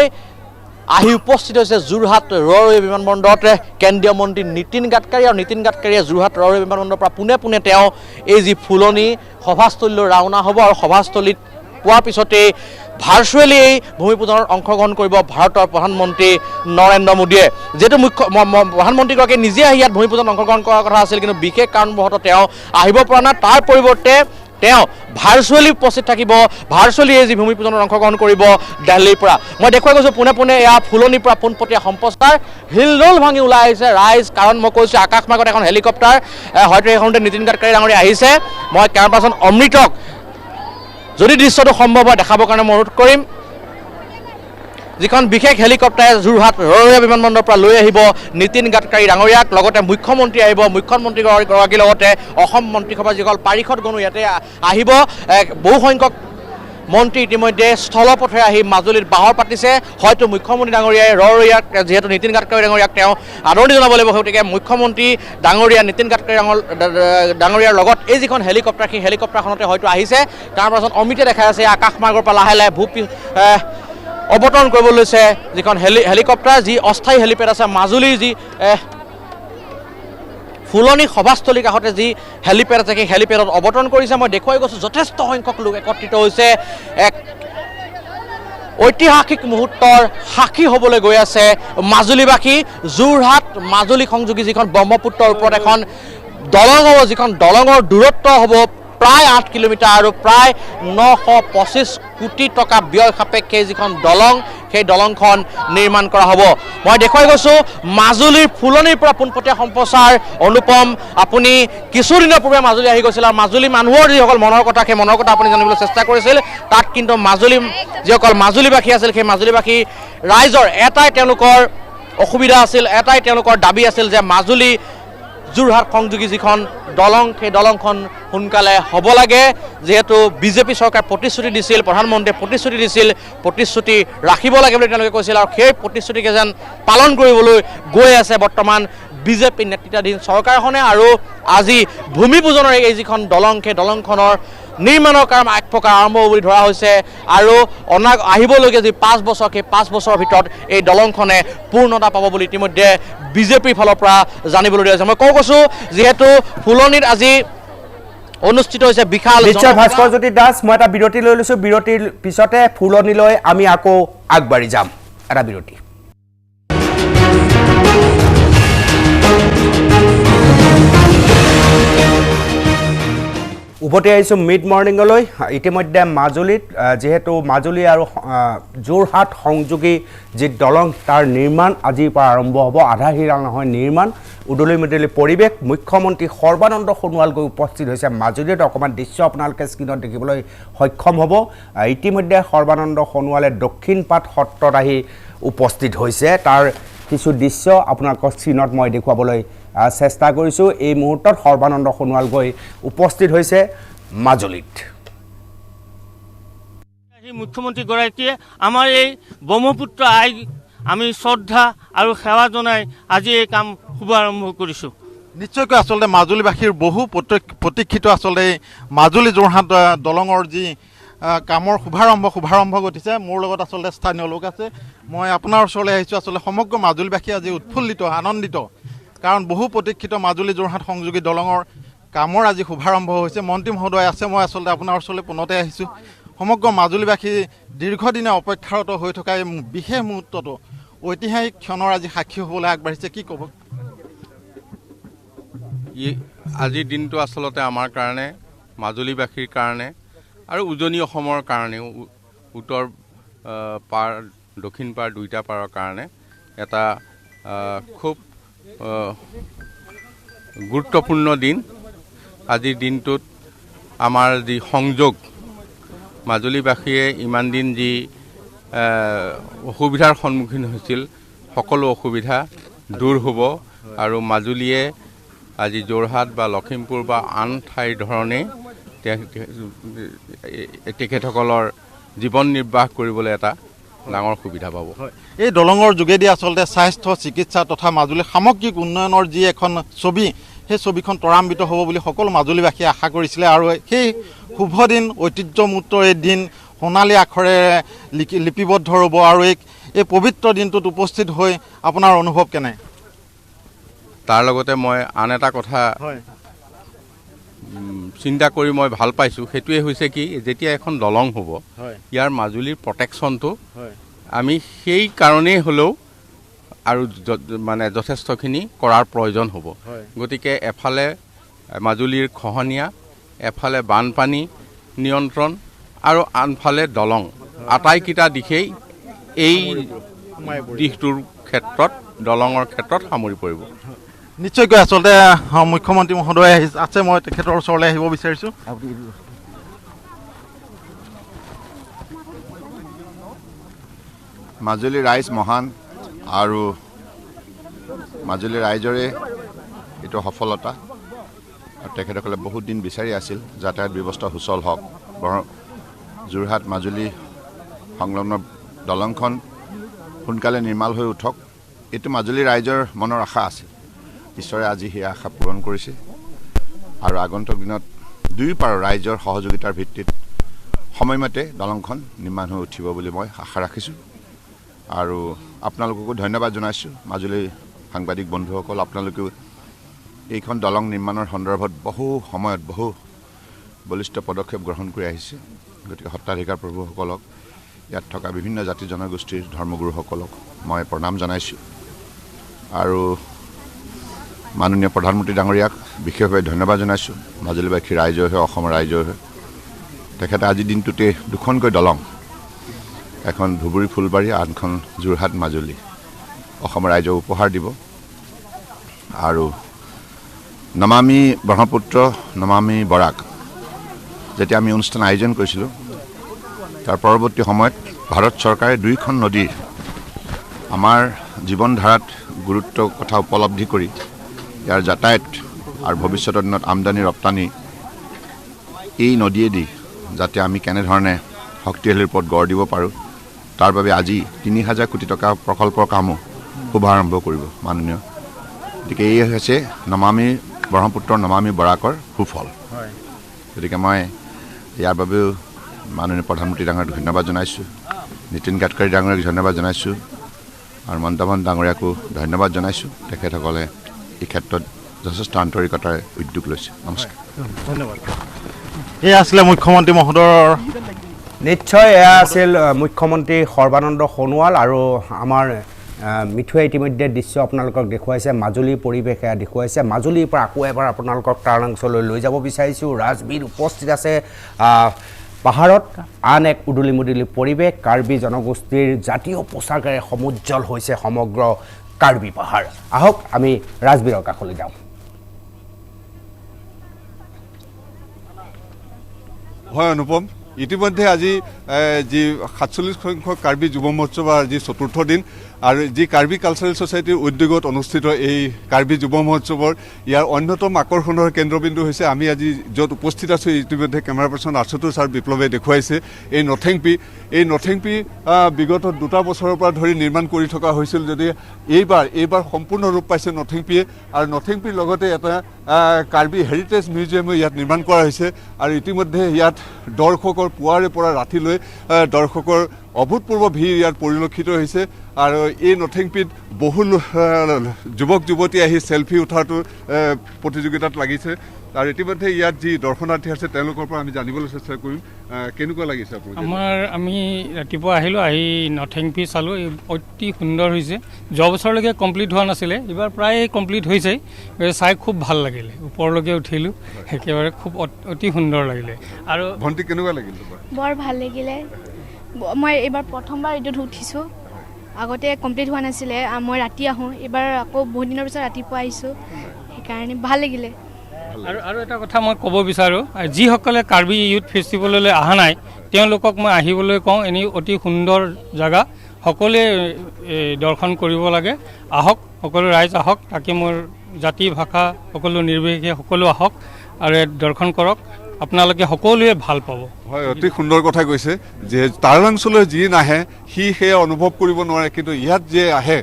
আহি উপস্থিত হৈছে যোৰহাট ৰৰৈ বিমানবন্দৰত কেন্দ্ৰীয় মন্ত্ৰী নীতিন গাডকাৰী আৰু নীতিন গাডকাৰীয়ে যোৰহাট ৰৰৈ বিমানবন্দৰৰ পৰা পোনে পোনে তেওঁ এই যি ফুলনি সভাস্থলীলৈ ৰাওনা হ'ব আৰু সভাস্থলীত পোৱাৰ পিছতেই ভাৰ্চুৱেলি এই ভূমি পূজনত অংশগ্ৰহণ কৰিব ভাৰতৰ প্ৰধানমন্ত্ৰী নৰেন্দ্ৰ মোদীয়ে যিহেতু প্ৰধানমন্ত্ৰীগৰাকীয়ে নিজে আহি ইয়াত ভূমি পূজনত অংশগ্ৰহণ কৰাৰ কথা আছিল কিন্তু বিশেষ কাৰণবশতঃ তেওঁ আহিব পৰা নাই তাৰ পৰিৱৰ্তে তেওঁ ভাৰ্চুৱেলি উপস্থিত থাকিব ভাৰ্চুৱেলি এই যি ভূমি পূজনত অংশগ্ৰহণ কৰিব দিল্লীৰ পৰা মই দেখুৱাই গৈছোঁ পোনে পোনে এয়া ফুলনিৰ পৰা পোনপটীয়া সম্প্ৰচাৰ হিলদোল ভাঙি ওলাই আহিছে ৰাইজ কাৰণ মই কৈছোঁ আকাশ মাৰ্গত এখন হেলিকপ্টাৰ হয়তো এইখনতে নীতিন গাডকাৰী ডাঙৰীয়া আহিছে মই কেমেৰা পাৰ্চন অমৃতক যদি দৃশ্যটো সম্ভৱ হয় দেখাবৰ কাৰণে মই অনুৰোধ কৰিম যিখন বিশেষ হেলিকপ্টাৰে যোৰহাট ৰৰৈ বিমানবন্দৰৰ পৰা লৈ আহিব নীতিন গাডকাৰী ডাঙৰীয়াক লগতে মুখ্যমন্ত্ৰী আহিব মুখ্যমন্ত্ৰীগৰাকীৰ লগতে অসম মন্ত্ৰীসভাৰ যিসকল পাৰিষদগণো ইয়াতে আহিব বহু সংখ্যক মন্ত্ৰী ইতিমধ্যে স্থলপথে আহি মাজুলীত বাহৰ পাতিছে হয়তো মুখ্যমন্ত্ৰী ডাঙৰীয়াই ৰৰৈয়াক যিহেতু নীতিন গাডকাৰী ডাঙৰীয়াক তেওঁ আদৰণি জনাব লাগিব গতিকে মুখ্যমন্ত্ৰী ডাঙৰীয়া নীতিন গাডকাৰী ডাঙৰীয়াৰ লগত এই যিখন হেলিকপ্টাৰ সেই হেলিকপ্টাৰখনতে হয়তো আহিছে তাৰ পাছত অমিতে দেখাই আছে আকাশ মাৰ্গৰ পৰা লাহে লাহে অৱতৰণ কৰিব লৈছে যিখন হেলিকপ্টাৰ যি অস্থায়ী হেলিপেড আছে মাজুলীৰ যি ফুলনি সভাস্থলীৰ কাষতে যি হেলিপেড আছে সেই হেলিপেডত অৱতৰণ কৰিছে মই দেখুৱাই গৈছোঁ যথেষ্ট সংখ্যক লোক একত্ৰিত হৈছে এক ঐতিহাসিক মুহূৰ্তৰ সাক্ষী হ'বলৈ গৈ আছে মাজুলীবাসী যোৰহাট মাজুলী সংযোগী যিখন ব্ৰহ্মপুত্ৰৰ ওপৰত এখন দলং হ'ব যিখন দলঙৰ দূৰত্ব হ'ব প্ৰায় 8 কিলোমিটাৰ আৰু প্ৰায় 925 কোটি টকা ব্যয় সাপেক্ষে যিখন দলং সেই দলংখন নিৰ্মাণ কৰা হ'ব মই দেখুৱাই গৈছোঁ মাজুলীৰ ফুলনিৰ পৰা পোনপটীয়া সম্প্ৰচাৰ অনুপম আপুনি কিছুদিনৰ পূৰ্বে মাজুলী আহি গৈছিল আৰু মাজুলী মানুহৰ যিসকল মনৰ কথা সেই মনৰ কথা আপুনি জানিবলৈ চেষ্টা কৰিছিল তাত কিন্তু মাজুলী যিসকল মাজুলীবাসী আছিল সেই মাজুলীবাসী ৰাইজৰ এটাই তেওঁলোকৰ অসুবিধা আছিল এটাই তেওঁলোকৰ দাবী আছিল যে মাজুলী যোৰহাট সংযোগী যিখন দলং সেই দলংখন সোনকালে হ'ব লাগে যেহেতু বিজেপি চৰকাৰ প্ৰতিশ্ৰুতি দিছিল প্ৰধানমন্ত্ৰীয়ে প্ৰতিশ্ৰুতি দিছিল প্ৰতিশ্ৰুতি ৰাখিব লাগে বুলি তেওঁলোকে কৈছিল আৰু সেই প্ৰতিশ্ৰুতিকে যেন পালন কৰিবলৈ গৈ আছে বৰ্তমান বিজেপি নেতৃত্বাধীন চৰকাৰখনে আৰু আজি ভূমি পূজনৰ এই যিখন দলং সেই দলংখনৰ নিৰ্মাণৰ কাম এক প্ৰকাৰ আৰম্ভ হ'ব বুলি ধৰা হৈছে আৰু আহিবলগীয়া যি 5 বছৰ সেই 5 বছৰৰ ভিতৰত এই দলংখনে পূৰ্ণতা পাব বুলি ইতিমধ্যে বিজেপিৰ ফালৰ পৰা জানিবলৈ দিয়া হৈছে মই কৈছোঁ যিহেতু ফুলনিত আজি অনুষ্ঠিত হৈছে বিশাল নিশ্চয় ভাস্কৰজ্যোতি দাস মই এটা বিৰতি লৈ লৈছোঁ বিৰতিৰ পিছতে ফুলনিলৈ আমি আকৌ আগবাঢ়ি যাম এটা বিৰতি উভতি আহিছোঁ মিড মৰ্ণিঙলৈ ইতিমধ্যে মাজুলীত যেহেতু মাজুলী আৰু যোৰহাট সংযোগী যি দলং তাৰ নিৰ্মাণ আজিৰ পৰা আৰম্ভ হ'ব আধাশিৰা নহয় নিৰ্মাণ উদলি মুদলি পৰিৱেশ মুখ্যমন্ত্ৰী সৰ্বানন্দ সোণোৱাল গৈ উপস্থিত হৈছে মাজুলীত অকণমান দৃশ্য আপোনালোকে স্ক্ৰীণত দেখিবলৈ সক্ষম হ'ব ইতিমধ্যে সৰ্বানন্দ সোণোৱালে দক্ষিণপাট সত্ৰত আহি উপস্থিত হৈছে তাৰ কিছু দৃশ্য আপোনালোকৰ স্ক্ৰীণত মই দেখুৱাবলৈ চেষ্টা কৰিছোঁ এই মুহূৰ্তত সৰ্বানন্দ সোণোৱাল গৈ উপস্থিত হৈছে মাজুলীত মুখ্যমন্ত্ৰীগৰাকীয়ে আমাৰ এই ব্ৰহ্মপুত্ৰ আইক আমি শ্ৰদ্ধা আৰু সেৱা জনাই আজি এই কাম শুভাৰম্ভ কৰিছোঁ নিশ্চয়কৈ আচলতে মাজুলীবাসীৰ বহু প্ৰতীক্ষিত আচলতে মাজুলী যোৰহাট দলঙৰ যি কামৰ শুভাৰম্ভ ঘটিছে মোৰ লগত আচলতে স্থানীয় লোক আছে মই আপোনাৰ ওচৰলৈ আহিছোঁ আচলতে সমগ্ৰ মাজুলীবাসী আজি উৎফুল্লিত আনন্দিত কাৰণ বহু প্ৰতীক্ষিত মাজুলী যোৰহাট সংযোগী দলঙৰ কামৰ আজি শুভাৰম্ভ হৈছে মন্ত্ৰী মহোদয় আছে মই আচলতে আপোনাৰ ওচৰলৈ পুনতে আহিছোঁ সমগ্ৰ মাজুলীবাসী দীৰ্ঘদিনে অপেক্ষাৰত হৈ থকা এই বিশেষ মুহূৰ্তটো ঐতিহাসিক ক্ষণৰ আজি সাক্ষী হ'বলৈ আগবাঢ়িছে কি ক'ব আজিৰ দিনটো আচলতে আমাৰ কাৰণে মাজুলীবাসীৰ কাৰণে আৰু উজনি অসমৰ কাৰণেও উত্তৰ পাৰ দক্ষিণ পাৰ দুইটা পাৰৰ কাৰণে এটা খুব গুৰুত্বপূৰ্ণ দিন আজিৰ দিনটোত আমাৰ যি সংযোগ মাজুলীবাসীয়ে ইমান দিন যি অসুবিধাৰ সন্মুখীন হৈছিল সকলো অসুবিধা দূৰ হ'ব আৰু মাজুলীয়ে আজি যোৰহাট বা লখিমপুৰ বা আন ঠাইৰ ধৰণে তেখেতসকলৰ জীৱন নিৰ্বাহ কৰিবলৈ এটা ডাঙৰ সুবিধা পাব। এই দলঙৰ যোগেদি আচলতে স্বাস্থ্য চিকিৎসা তথা মাজুলীৰ সামগ্ৰিক উন্নয়নৰ যি এখন ছবি সেই ছবিখন ত্বৰান্বিত হ'ব বুলি সকলো মাজুলীবাসীয়ে আশা কৰিছিলে আৰু সেই শুভ দিন ঐতিহ্যমূৰ্ত এই দিন সোণালী আখৰেৰে লিপিবদ্ধ হ'ব আৰু এই পবিত্ৰ দিনটোত উপস্থিত হৈ আপোনাৰ অনুভৱ কেনে? তাৰ লগতে মই আন এটা কথা চিন্তা কৰি মই ভাল পাইছোঁ, সেইটোৱে হৈছে কি যেতিয়া এখন দলং হ'ব ইয়াৰ মাজুলীৰ প্ৰটেকশ্যনটো আমি সেই কাৰণেই হ'লেও আৰু মানে যথেষ্টখিনি কৰাৰ প্ৰয়োজন হ'ব। গতিকে এফালে মাজুলীৰ খহনীয়া, এফালে বানপানী নিয়ন্ত্ৰণ আৰু আনফালে দলং, আটাইকেইটা দিশেই এই দিশটোৰ ক্ষেত্ৰত দলঙৰ ক্ষেত্ৰত সামৰি পৰিব। নিশ্চয়কৈ আচলতে মুখ্যমন্ত্ৰী মহোদয় আছে, মই তেখেতৰ ওচৰলৈ আহিব বিচাৰিছোঁ। মাজুলী ৰাইজ মহান আৰু মাজুলী ৰাইজৰে এইটো সফলতা আৰু তেখেতসকলে বহুত দিন বিচাৰি আছিল যাতায়াত ব্যৱস্থা সুচল হওক, যোৰহাট মাজুলী সংলগ্ন দলংখন সোনকালে নিৰ্মাল হৈ উঠক, এইটো মাজুলী ৰাইজৰ মনৰ আশা আছিল। ঈশ্বৰে আজি সেই আশা পূৰণ কৰিছে আৰু আগন্তুক দিনত দুয়োপাৰৰ ৰাইজৰ সহযোগিতাৰ ভিত্তিত সময়মতে দলংখন নিৰ্মাণ হৈ উঠিব বুলি মই আশা ৰাখিছোঁ। আৰু আপোনালোককো ধন্যবাদ জনাইছোঁ, মাজুলীৰ সাংবাদিক বন্ধুসকল, আপোনালোকেও এইখন দলং নিৰ্মাণৰ সন্দৰ্ভত বহু সময়ত বহু বলিষ্ঠ পদক্ষেপ গ্ৰহণ কৰি আহিছে। গতিকে সত্ৰাধিকাৰ প্ৰভুসকলক, ইয়াত থকা বিভিন্ন জাতি জনগোষ্ঠীৰ ধৰ্মগুৰুসকলক মই প্ৰণাম জনাইছোঁ আৰু মাননীয় প্ৰধানমন্ত্ৰী ডাঙৰীয়াক বিশেষভাৱে ধন্যবাদ জনাইছোঁ। মাজুলীবাসীৰ ৰাইজৰ হৈ, অসমৰ ৰাইজৰ হৈ তেখেতে আজিৰ দিনটোতে দুখনকৈ দলং, এখন ধুবুৰী ফুলবাৰী, আনখন যোৰহাট মাজুলী অসমৰ ৰাইজক উপহাৰ দিব। আৰু নমামি ব্ৰহ্মপুত্ৰ, নমামি বৰাক যেতিয়া আমি অনুষ্ঠান আয়োজন কৰিছিলোঁ, তাৰ পৰৱৰ্তী সময়ত ভাৰত চৰকাৰে দুয়োখন নদীৰ আমাৰ জীৱনধাৰাত গুৰুত্ব কথা উপলব্ধি কৰি ইয়াৰ যাতায়াত আৰু ভৱিষ্যতৰ দিনত আমদানি ৰপ্তানি এই নদীয়েদি যাতে আমি কেনেধৰণে শক্তিশালী ৰূপত গঢ় দিব পাৰোঁ, তাৰ বাবে আজি ৩,০০০ কোটি টকা প্ৰকল্পৰ কামো শুভাৰম্ভ কৰিব মাননীয়। গতিকে এই হৈছে নমামি ব্ৰহ্মপুত্ৰৰ, নমামি বৰাকৰ সুফল। গতিকে মই ইয়াৰ বাবেও মাননীয় প্ৰধানমন্ত্ৰী ডাঙৰীয়াক ধন্যবাদ জনাইছোঁ, নীতিন গাডকাৰী ডাঙৰীয়াক ধন্যবাদ জনাইছোঁ আৰু মন্তাভন ডাঙৰীয়াকো ধন্যবাদ জনাইছোঁ। তেখেতসকলে এই ক্ষেত্ৰত যথেষ্ট আন্তৰিকতাৰে উদ্যোগ লৈছে। নমস্কাৰ, ধন্যবাদ। এয়া আছিলে মুখ্যমন্ত্ৰী মহোদয়ৰ। নিশ্চয় এয়া আছিল মুখ্যমন্ত্ৰী সৰ্বানন্দ সোণোৱাল আৰু আমাৰ মিঠুৱে ইতিমধ্যে দৃশ্য আপোনালোকক দেখুৱাইছে, মাজুলীৰ পৰিৱেশ এয়া দেখুৱাইছে। মাজুলীৰ পৰা আকৌ এবাৰ আপোনালোকক টাৰাংচলৈ লৈ যাব বিচাৰিছোঁ। ৰাজবীৰ উপস্থিত আছে পাহাৰত, আন এক উদুলি মুদুলি পৰিৱেশ। কাৰ্বি জনগোষ্ঠীৰ জাতীয় পোচাকেৰে সমুজ্জ্বল হৈছে সমগ্ৰ কাৰ্বি পাহাৰ। আহক আমি ৰাজবীৰৰ কাষলৈ যাওঁ। হয় অনুপম, ইতিমধ্যে আজি যি ৪৭ সংখ্যক কাৰ্বি যুৱ মহোৎসৱৰ আজি চতুৰ্থ দিন আৰু যি কাৰ্বি কালচাৰেল ছ'চাইটিৰ উদ্যোগত অনুষ্ঠিত এই কাৰ্বি যুৱ মহোৎসৱৰ ইয়াৰ অন্যতম আকৰ্ষণৰ কেন্দ্ৰবিন্দু হৈছে আমি আজি য'ত উপস্থিত আছোঁ। ইতিমধ্যে কেমেৰা পাৰ্চন আশুতোষ ছাৰ বিপ্লৱে দেখুৱাইছে এই নথেংপি। এই নথেংপি বিগত ২টা বছৰৰ পৰা ধৰি নিৰ্মাণ কৰি থকা হৈছিল, যদি এইবাৰ সম্পূৰ্ণ ৰূপ পাইছে নথেংপিয়ে। আৰু নথেংপিৰ লগতে এটা কাৰ্বি হেৰিটেজ মিউজিয়ামো ইয়াত নিৰ্মাণ কৰা হৈছে আৰু ইতিমধ্যে ইয়াত দৰ্শকৰ পুৱাৰে পৰা ৰাতিলৈ দৰ্শকৰ অভূতপূৰ্ব ভিৰ ইয়াত পৰিলক্ষিত হৈছে। আৰু এই নথেংপিত বহু যুৱক যুৱতী আহি চেলফি উঠাটো প্ৰতিযোগিতাত লাগিছে। আৰু ইতিমধ্যে ইয়াত যি দৰ্শনাৰ্থী আছে তেওঁলোকৰ পৰা আমি জানিবলৈ চেষ্টা কৰিম কেনেকুৱা লাগিছে আপোনাক। আমি ৰাতিপুৱা আহিলোঁ, আহি নথেংপি চালোঁ, অতি সুন্দৰ হৈছে। যোৱা বছৰলৈকে কমপ্লিট হোৱা নাছিলে, এইবাৰ প্ৰায় কমপ্লিট হৈছে। চাই খুব ভাল লাগিলে, ওপৰলৈকে উঠিলোঁ, একেবাৰে খুব অতি সুন্দৰ লাগিলে। আৰু ভণ্টি কেনেকুৱা লাগিল? বৰ ভাল লাগিলে। মই এইবাৰ প্ৰথমবাৰ এইটোত উঠিছোঁ, আগতে কমপ্লিট হোৱা নাছিলে। মই ৰাতি আহোঁ, এইবাৰ আকৌ বহুত দিনৰ পিছত ৰাতিপুৱা আহিছোঁ, সেইকাৰণে ভাল লাগিলে। আৰু এটা কথা মই ক'ব বিচাৰোঁ, যিসকলে কাৰ্বি ইউথ ফেষ্টিভেললৈ অহা নাই তেওঁলোকক মই আহিবলৈ কওঁ। এনেই অতি সুন্দৰ জেগা, সকলোৱে দৰ্শন কৰিব লাগে। আহক, সকলো ৰাইজ আহক, তাকে মোৰ জাতি ভাষা সকলো নিৰ্বিশেষে সকলো আহক আৰু দৰ্শন কৰক। আপোনালোকে সকলোৱে ভাল পাব। হয়, অতি সুন্দৰ কথা কৈছে যে তাৰাংশলৈ যি নাহে সি সেয়া অনুভৱ কৰিব নোৱাৰে, কিন্তু ইয়াত যে আহে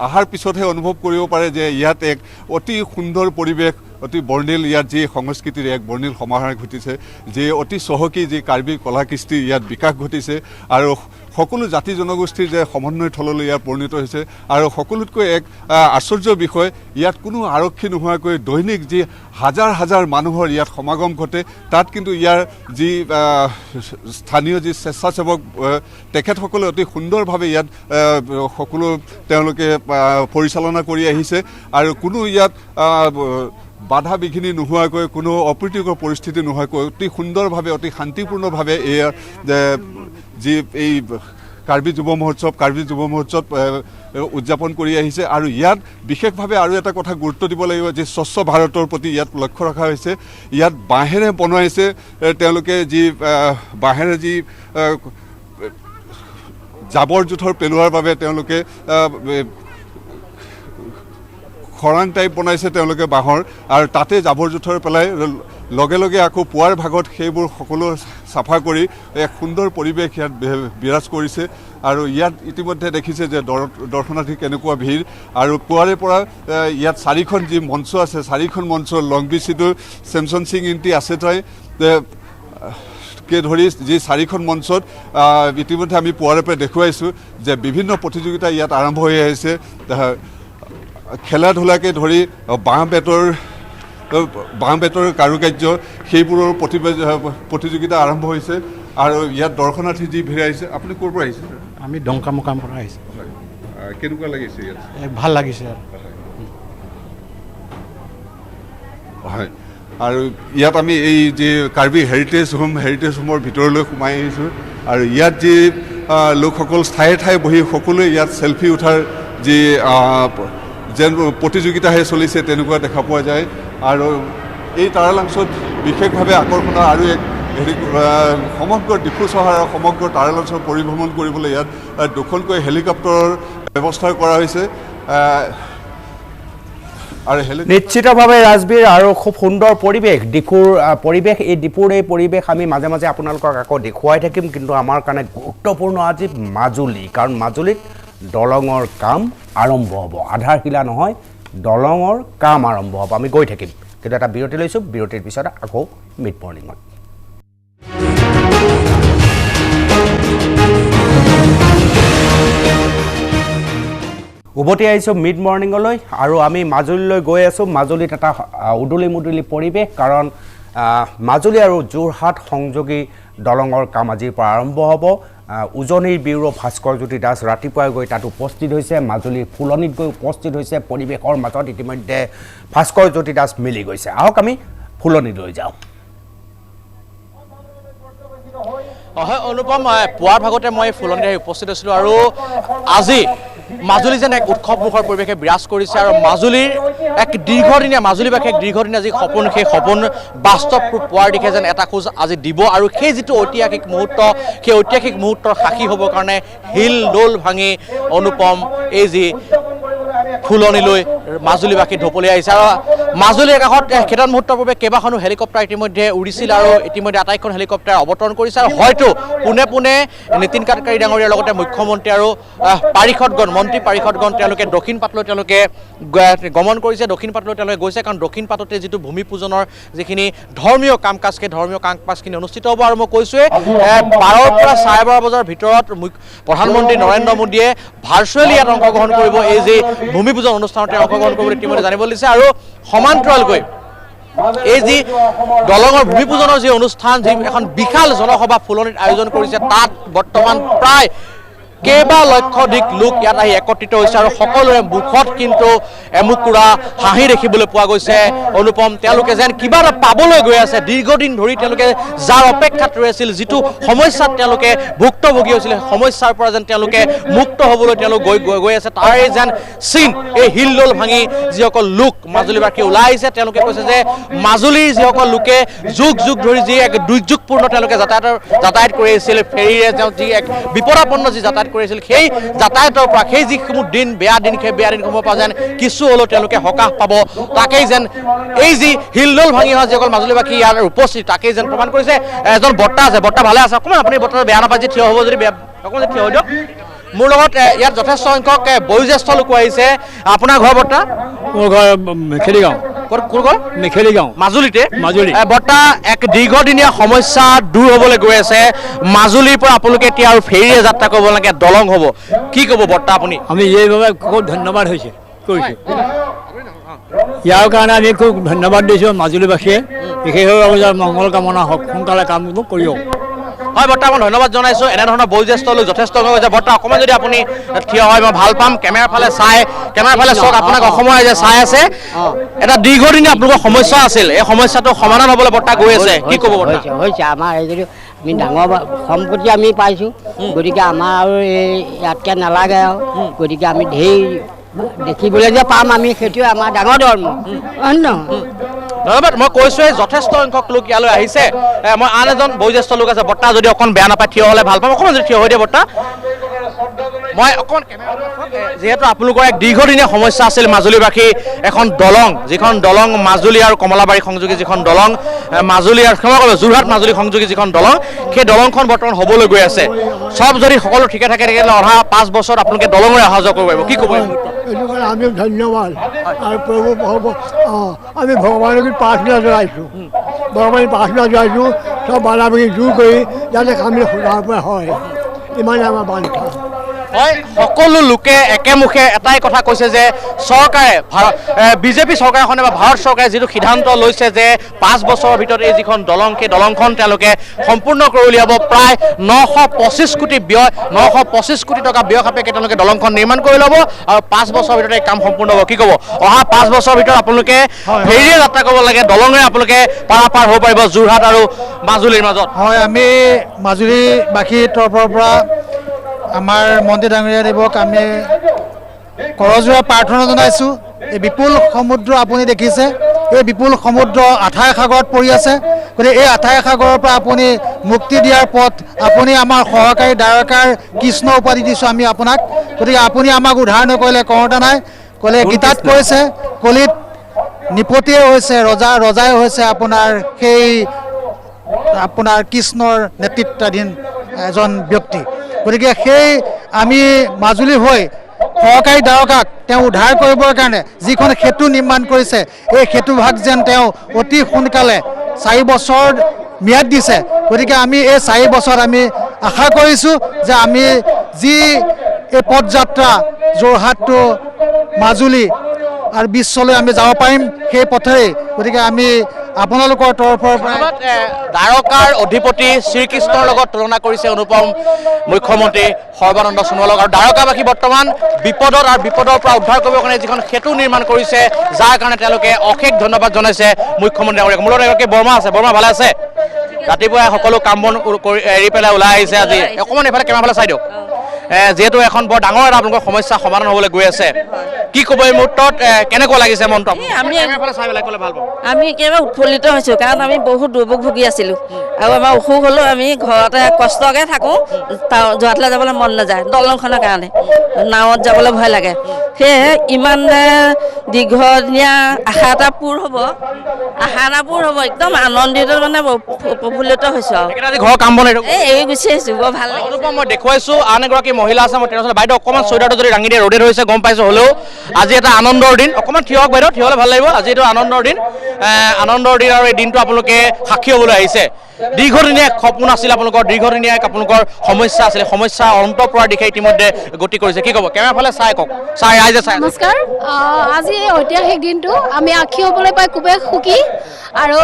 অহাৰ পিছতহে অনুভৱ কৰিব পাৰে যে ইয়াত এক অতি সুন্দৰ পৰিৱেশ, অতি বৰ্ণিল ইয়াত যি সংস্কৃতিৰ এক বৰ্ণিল সমাহাৰ ঘটিছে, যে অতি চহকী যি কাৰ্বি কলা কৃষ্টি ইয়াত বিকাশ ঘটিছে আৰু সকলো জাতি জনগোষ্ঠীৰ যে সমন্বয় থললৈ ইয়াত পৰিণত হৈছে। আৰু সকলোতকৈ এক আশ্চৰ্যৰ বিষয়, ইয়াত কোনো আৰক্ষী নোহোৱাকৈ দৈনিক যি হাজাৰ হাজাৰ মানুহৰ ইয়াত সমাগম ঘটে, তাত কিন্তু ইয়াৰ যি স্থানীয় যি স্বেচ্ছাসেৱক তেখেতসকলে অতি সুন্দৰভাৱে ইয়াত সকলো তেওঁলোকে পৰিচালনা কৰি আহিছে আৰু কোনো ইয়াত বাধা বিঘিনি নোহোৱাকৈ, কোনো অপ্ৰীতিকৰ পৰিস্থিতি নোহোৱাকৈ অতি সুন্দৰভাৱে অতি শান্তিপূৰ্ণভাৱে এয়া যি এই কাৰ্বি যুৱ মহোৎসৱ উদযাপন কৰি আহিছে। আৰু ইয়াত বিশেষভাৱে আৰু এটা কথা গুৰুত্ব দিব লাগিব যে স্বচ্ছ ভাৰতৰ প্ৰতি ইয়াত লক্ষ্য ৰখা হৈছে। ইয়াত বাঁহেৰে বনোৱাইছে তেওঁলোকে, যি বাঁহেৰে যি জাবৰ জোঁথৰ পেলোৱাৰ বাবে তেওঁলোকে খৰাং টাইপ বনাইছে তেওঁলোকে বাঁহৰ, আৰু তাতে জাবৰ জোঁথৰ পেলাই লগে লগে আকৌ পুৱাৰ ভাগত সেইবোৰ সকলো চাফা কৰি এক সুন্দৰ পৰিৱেশ ইয়াত বিৰাজ কৰিছে। আৰু ইয়াত ইতিমধ্যে দেখিছে যে দৰ্শনাৰ্থী কেনেকুৱা ভিৰ, আৰু পুৱাৰে পৰা ইয়াত 4খন যি মঞ্চ আছে, 4খন মঞ্চ লং বিচিটো চেমছন সিং ইণ্টি আছে তাই কে ধৰি যি 4খন মঞ্চত ইতিমধ্যে আমি পুৱাৰে পৰা দেখুৱাইছোঁ যে বিভিন্ন প্ৰতিযোগিতা ইয়াত আৰম্ভ হৈ আহিছে। খেলা ধূলাকে ধৰি বাঁহ বেতৰ কাৰুকাৰ্য সেইবোৰৰ প্ৰতিযোগিতা আৰম্ভ হৈছে। আৰু ইয়াত দৰ্শনাৰ্থী যি ভিৰ আহিছে। আপুনি ক'ৰ পৰা আহিছে? আমি ডংকা মোকাম পৰা আহিছোঁ। কেনেকুৱা লাগিছে ইয়াত? ভাল লাগিছে আৰু হয়। আৰু ইয়াত আমি এই যি কাৰ্বি হেৰিটেজ হোমৰ ভিতৰলৈ সোমাই আহিছোঁ, আৰু ইয়াত যি লোকসকল ঠায়ে ঠায়ে বহি সকলোৱে ইয়াত চেলফি উঠাৰ যি যেন প্ৰতিযোগিতাহে চলিছে তেনেকুৱা দেখা পোৱা যায়। আৰু এই তাৰালাংচত বিশেষভাৱে আকৰ্ষণৰ আৰু এক সমগ্ৰ ডিফু চহৰ আৰু সমগ্ৰ তাৰালাংচৰ পৰিভ্ৰমণ কৰিবলৈ ইয়াত 2খনকৈ হেলিকপ্টাৰৰ ব্যৱস্থা কৰা হৈছে। আৰু নিশ্চিতভাৱে ৰাজবীৰ আৰু খুব সুন্দৰ পৰিৱেশ, ডিফুৰ পৰিৱেশ। এই ডিফুৰ এই পৰিৱেশ আমি মাজে মাজে আপোনালোকক আকৌ দেখুৱাই থাকিম, কিন্তু আমাৰ কাৰণে গুৰুত্বপূৰ্ণ আজি মাজুলী, কাৰণ মাজুলীত দলঙৰ কাম আৰম্ভ হ'ব। আধাৰশিলা নহয়, দলঙৰ কাম আৰম্ভ হ'ব। আমি গৈ থাকিম, কিন্তু এটা বিৰতি লৈছোঁ। বিৰতিৰ পিছত আকৌ মিড মৰ্ণিঙত। উভতি আহিছোঁ মিড মৰ্ণিঙলৈ, আৰু আমি মাজুলীলৈ গৈ আছোঁ। মাজুলীত এটা উদুলি মুদুলি পৰিৱেশ, কাৰণ মাজুলী আৰু যোৰহাট সংযোগী দলঙৰ কাম আজিৰ পৰা আৰম্ভ হ'ব। উজনিৰ ব্যুৰ' ভাস্কৰজ্যোতি দাস ৰাতিপুৱাই গৈ তাত উপস্থিত হৈছে, মাজুলীৰ ফুলনিত গৈ উপস্থিত হৈছে। পৰিৱেশৰ মাজত ইতিমধ্যে ভাস্কৰজ্যোতি দাস মিলি গৈছে। আহক আমি ফুলনিলৈ যাওঁ। হয় অনুপম, পুৱাৰ ভাগতে মই ফুলনিত আহি উপস্থিত আছিলোঁ, আৰু আজি মাজুলী যেন এক উৎসৱমুখৰ পৰিৱেশে বিৰাজ কৰিছে। আৰু মাজুলীৰ এক দীৰ্ঘদিনীয়া মাজুলীবাসীয়ে দীৰ্ঘদিনীয়া যি সপোন, সেই সপোন বাস্তৱ ৰূপ পোৱাৰ দিশে যেন এটা খোজ আজি দিব। আৰু সেই যিটো ঐতিহাসিক মুহূৰ্ত, সেই ঐতিহাসিক মুহূৰ্তৰ সাক্ষী হ'বৰ কাৰণে হিল দোল ভাঙি অনুপম এই যি ফুলনিলৈ মাজুলীবাসী ঢপলিয়াই আহিছে। আৰু মাজুলীৰ কাষত কেইটামান মুহূৰ্তৰ পূৰ্বে কেইবাখনো হেলিকপ্টাৰ ইতিমধ্যে উৰিছিল, আৰু ইতিমধ্যে আটাইখন হেলিকপ্টাৰ অৱতৰণ কৰিছে। আৰু হয়তো পোনে পোনে নীতিন গাডকাৰী ডাঙৰীয়াৰ লগতে মুখ্যমন্ত্ৰী আৰু মন্ত্ৰী পাৰিষদগণ তেওঁলোকে দক্ষিণ পাটলৈ তেওঁলোকে গমন কৰিছে, দক্ষিণ পাটলৈ তেওঁলোকে গৈছে, কাৰণ দক্ষিণ পাটতে যিটো ভূমি পূজনৰ যিখিনি ধৰ্মীয় কাম কাজ, সেই ধৰ্মীয় কাম কাজখিনি অনুষ্ঠিত হ'ব। আৰু মই কৈছোঁৱে 12ৰ পৰা 12:30 বজাৰ ভিতৰত প্ৰধানমন্ত্ৰী নৰেন্দ্ৰ মোদীয়ে ভাৰ্চুৱেলি ইয়াত অংশগ্ৰহণ কৰিব। এই যি ভূমি পূজন অনুষ্ঠানতে অংশগ্ৰহণ কৰিবলৈ ইতিমধ্যে জানিবলৈ দিছে। আৰু সমান্তৰালকৈ এই যি দলঙৰ ভূমি পূজনৰ যি অনুষ্ঠান, যি এখন বিশাল জনসভা ফুলনিত আয়োজন কৰিছে, তাত বৰ্তমান প্ৰায় কেইবা লক্ষাধিক লোক ইয়াত আহি একত্ৰিত হৈছে। আৰু সকলোৰে মুখত কিন্তু এমুকুৰা হাঁহি দেখিবলৈ পোৱা গৈছে। অনুপম, তেওঁলোকে যেন কিবা এটা পাবলৈ গৈ আছে। দীৰ্ঘদিন ধৰি তেওঁলোকে যাৰ অপেক্ষাত ৰৈ আছিল, যিটো সমস্যাত তেওঁলোকে ভুক্তভোগী হৈছিল, সমস্যাৰ পৰা যেন তেওঁলোকে মুক্ত হ'বলৈ তেওঁলোক গৈ আছে, তাৰে যেন চিন এই হিলদোল ভাঙি যিসকল লোক মাজুলীবাসী ওলাই আহিছে। তেওঁলোকে কৈছে যে মাজুলীৰ যিসকল লোকে যুগ যুগ ধৰি যি এক দুৰ্যোগপূৰ্ণ তেওঁলোকে যাতায়াত কৰি আহিছিল, ফেৰীৰে যি এক বিপদাপন্ন যি যাতায়াত কৰিছিল সেই যাতায়াতৰ পৰা সেই যিসমূহ দিন বেয়া দিন সেই বেয়া দিনসমূহৰ পৰা যেন কিছু হ'লেও তেওঁলোকে সকাহ পাব তাকেই যেন এই যি হিলদোল ভাঙি অহা যিসকল মাজুলীবাসী ইয়াৰ উপস্থিত তাকেই যেন প্ৰমাণ কৰিছে এজন বৰ্তা আছে বৰ্তা ভালে আছে অকণমান আপুনি বৰ্তা বেয়া নাপায় যে থিয় হ'ব যদি বেয়া অকণমান থিয় হৈ দিয়ক মোৰ লগত ইয়াত যথেষ্ট সংখ্যক বয়োজ্যেষ্ঠ লোক আহিছে আপোনাৰ ঘৰ বৰ্তা মোৰ ঘৰ মেখেলিগাঁও কোন ঘৰ মেখেলিগাঁও মাজুলীতে মাজুলী বৰ্তা এক দীৰ্ঘদিনীয়া সমস্যা দূৰ হ'বলৈ গৈ আছে মাজুলীৰ পৰা আপোনালোকে এতিয়া আৰু ফেৰীৰে যাত্ৰা কৰিব লাগে দলং হ'ব কি ক'ব বৰ্তা আপুনি আমি এইভাবে খুব ধন্যবাদ হৈছে কৰিছোঁ ইয়াৰ কাৰণে আমি খুব ধন্যবাদ দিছোঁ মাজুলীবাসীয়ে বিশেষভাৱে মংগল কামনা হওক সোনকালে কামবোৰ কৰিও হয় বৰ্তা মই ধন্যবাদ জনাইছোঁ এনেধৰণৰ বয়োজ্যেষ্ঠ লোক যথেষ্ট হৈছে বৰ্তা অকণমান যদি আপুনি থিয় হয় মই ভাল পাম কেমেৰাৰ ফালে চাওক আপোনাক অসমৰ ৰাইজে চাই আছে এটা দীৰ্ঘদিনীয়া আপোনালোকৰ সমস্যা আছিল এই সমস্যাটো সমাধান হ'বলৈ বৰ্তা গৈ আছে কি ক'ব বৰ্তা হৈছে আমাৰ এই যদি আমি ডাঙৰ সম্পত্তি আমি পাইছোঁ গতিকে আমাৰ আৰু এই ইয়াতকৈ নালাগে আৰু গতিকে আমি ঢেৰ দেখিবলৈ যে পাম আমি সেইটোৱে আমাৰ ডাঙৰ ধৰ্ম হয় নহয় ধন্যবাদ মই কৈছোঁ যথেষ্ট সংখ্যক লোক ইয়ালৈ আহিছে মই আন এজন বয়োজ্যেষ্ঠ লোক আছে বৰ্তা যদি অকণ বেয়া নাপায় থিয় হ'লে ভাল পাম অকণমান যদি থিয় হৈ দিয়ে বৰ্তা মই অকণ যিহেতু আপোনালোকৰ এক দীৰ্ঘদিনীয়া সমস্যা আছিল মাজুলীবাসী এখন দলং যিখন দলং মাজুলী আৰু কমলাবাৰী সংযোগী যিখন দলং মাজুলী আৰু ক্ষমা কৰিব যোৰহাট মাজুলী সংযোগী যিখন দলং সেই দলংখন বৰ্তমান হ'বলৈ গৈ আছে চব যদি সকলো ঠিকে থাকে তেতিয়াহ'লে অহা 5 বছৰত আপোনালোকে দলঙৰে অহা যোৱা কৰিব পাৰিব কি ক'ব এইটো কাৰণে আমি ধন্যবাদ আৰু প্ৰভু আমি ভগৱানক প্ৰাৰ্থনা জনাইছোঁ ভগৱানে প্ৰাৰ্থনা জনাইছোঁ চব বাধাবাধি দূৰ কৰি যাতে কামবিলাক সুচাৰুৰূপে হয় ইমানে আমাৰ বাঞ্ছা হয় সকলো লোকে একেমুখে এটাই কথা কৈছে যে চৰকাৰে বিজেপি চৰকাৰখনে বা ভাৰত চৰকাৰে যিটো সিদ্ধান্ত লৈছে যে 5 বছৰৰ ভিতৰত এই যিখন দলং সেই দলংখন তেওঁলোকে সম্পূৰ্ণ কৰি উলিয়াব প্ৰায় 925 কোটি ব্যয় 925 কোটি টকা ব্যয় সাপেক্ষে তেওঁলোকে দলংখন নিৰ্মাণ কৰি ল'ব আৰু 5 বছৰৰ ভিতৰত এই কাম সম্পূৰ্ণ হ'ব কি ক'ব অহা 5 বছৰৰ ভিতৰত আপোনালোকে ফেৰীৰে যাত্ৰা কৰিব লাগে দলঙেৰে আপোনালোকে পাৰাপাৰ হ'ব পাৰিব যোৰহাট আৰু মাজুলীৰ মাজত হয় আমি মাজুলীবাসীৰ তৰফৰ পৰা আমাৰ মন্ত্ৰী ডাঙৰীয়া দেৱক আমি কৰজোৰা প্ৰাৰ্থনা জনাইছোঁ এই বিপুল সমুদ্ৰ আপুনি দেখিছে এই বিপুল সমুদ্ৰ আঠাই সাগৰত পৰি আছে গতিকে এই আঠাই সাগৰৰ পৰা আপুনি মুক্তি দিয়াৰ পথ আপুনি আমাৰ সহকাৰী দ্বাৰকাৰ কৃষ্ণ উপাধি দিছোঁ আমি আপোনাক গতিকে আপুনি আমাক উদ্ধাৰ নকৰিলে কৰোঁতা নাই ক'লে গীতাত কৈছে কলিত নিপতিয়ে হৈছে ৰজাই হৈছে আপোনাৰ সেই আপোনাৰ কৃষ্ণৰ নেতৃত্বাধীন এজন ব্যক্তি গতিকে সেই আমি মাজুলী হৈ সহকাৰী দ্বাৰকাক তেওঁ উদ্ধাৰ কৰিবৰ কাৰণে যিখন সেতু নিৰ্মাণ কৰিছে এই সেতুভাগ যেন তেওঁ অতি সোনকালে 4 বছৰ ম্যাদ দিছে গতিকে আমি এই 4 বছৰত আমি আশা কৰিছোঁ যে আমি যি এই পদযাত্ৰা যোৰহাট টু মাজুলী আৰু বিশ্বলৈ আমি যাব পাৰিম সেই পথেৰে গতিকে আমি আপোনালোকৰ তৰফৰ পৰা দ্বাৰকাৰ অধিপতি শ্ৰীকৃষ্ণৰ লগত তুলনা কৰিছে অনুপম মুখ্যমন্ত্ৰী সৰ্বানন্দ সোণোৱালক আৰু দ্বাৰকাবাসী বৰ্তমান বিপদত আৰু বিপদৰ পৰা উদ্ধাৰ কৰিবৰ কাৰণে যিখন সেতু নিৰ্মাণ কৰিছে যাৰ কাৰণে তেওঁলোকে অশেষ ধন্যবাদ জনাইছে মুখ্যমন্ত্ৰী ডাঙৰীয়াক মোৰ লগত এগৰাকী বৰ্মা আছে বৰ্মা ভালে আছে ৰাতিপুৱাই সকলো কাম বন এৰি পেলাই ওলাই আহিছে আজি অকণমান এইফালে কেমেৰা ফালে চাই দিয়ক যেহেতু এখন বৰ ডাঙৰ এটা আপোনালোকৰ সমস্যা সমাধান হ'বলৈ গৈ আছে কি ক'ব এই মুহূৰ্তত কেনেকুৱা লাগিছে মনটো আমি একেবাৰে উৎফুল্লিত হৈছোঁ কাৰণ আমি বহুত দুৰ্ভোগ ভুগি আছিলোঁ আৰু আমাৰ অসুখ হ'লেও আমি ঘৰতে কষ্টকৈ থাকোঁ যোৰহাটলৈ যাবলৈ মন নাযায় দলংখনৰ কাৰণে নাৱত যাবলৈ ভয় লাগে সেয়েহে ইমান দীৰ্ঘদিনীয়া আশা এটা পূৰ হ'ব একদম আনন্দিত মানে প্ৰফুল্লিত হৈছোঁ আৰু ঘৰৰ কাম বন এই গুচি আহিছোঁ বৰ ভাল লাগে মই দেখুৱাইছোঁ আন এগৰাকী মহিলা আছে মই তেনেহ'লে বাইদেউ অকণমান চুৱেটাৰটো যদি দাঙি দিয়ে ৰ'দে ধৰিছে গম পাইছোঁ হ'লেও আজি এটা আনন্দৰ দিন অকণমান থিয় হওক বাইদেউ থিয় হ'লে ভাল লাগিব আজি এইটো আনন্দৰ দিন আৰু এই দিনটো আপোনালোকে সাক্ষী হ'বলৈ আহিছে দীৰ্ঘদিনীয়া এক সপোন আছিল আপোনালোকৰ দীৰ্ঘদিনীয়া এক আপোনালোকৰ সমস্যা আছিলে সমস্যা অন্ত পৰাৰ দিশে ইতিমধ্যে গতি কৰিছে কি ক'ব কেমেৰা ফালে চাই কওক চাই ৰাইজে চাই নমস্কাৰ আজি এই ঐতিহাসিক দিনটো আমি সাক্ষী হ'বলৈ পাই খুবেই সুখী আৰু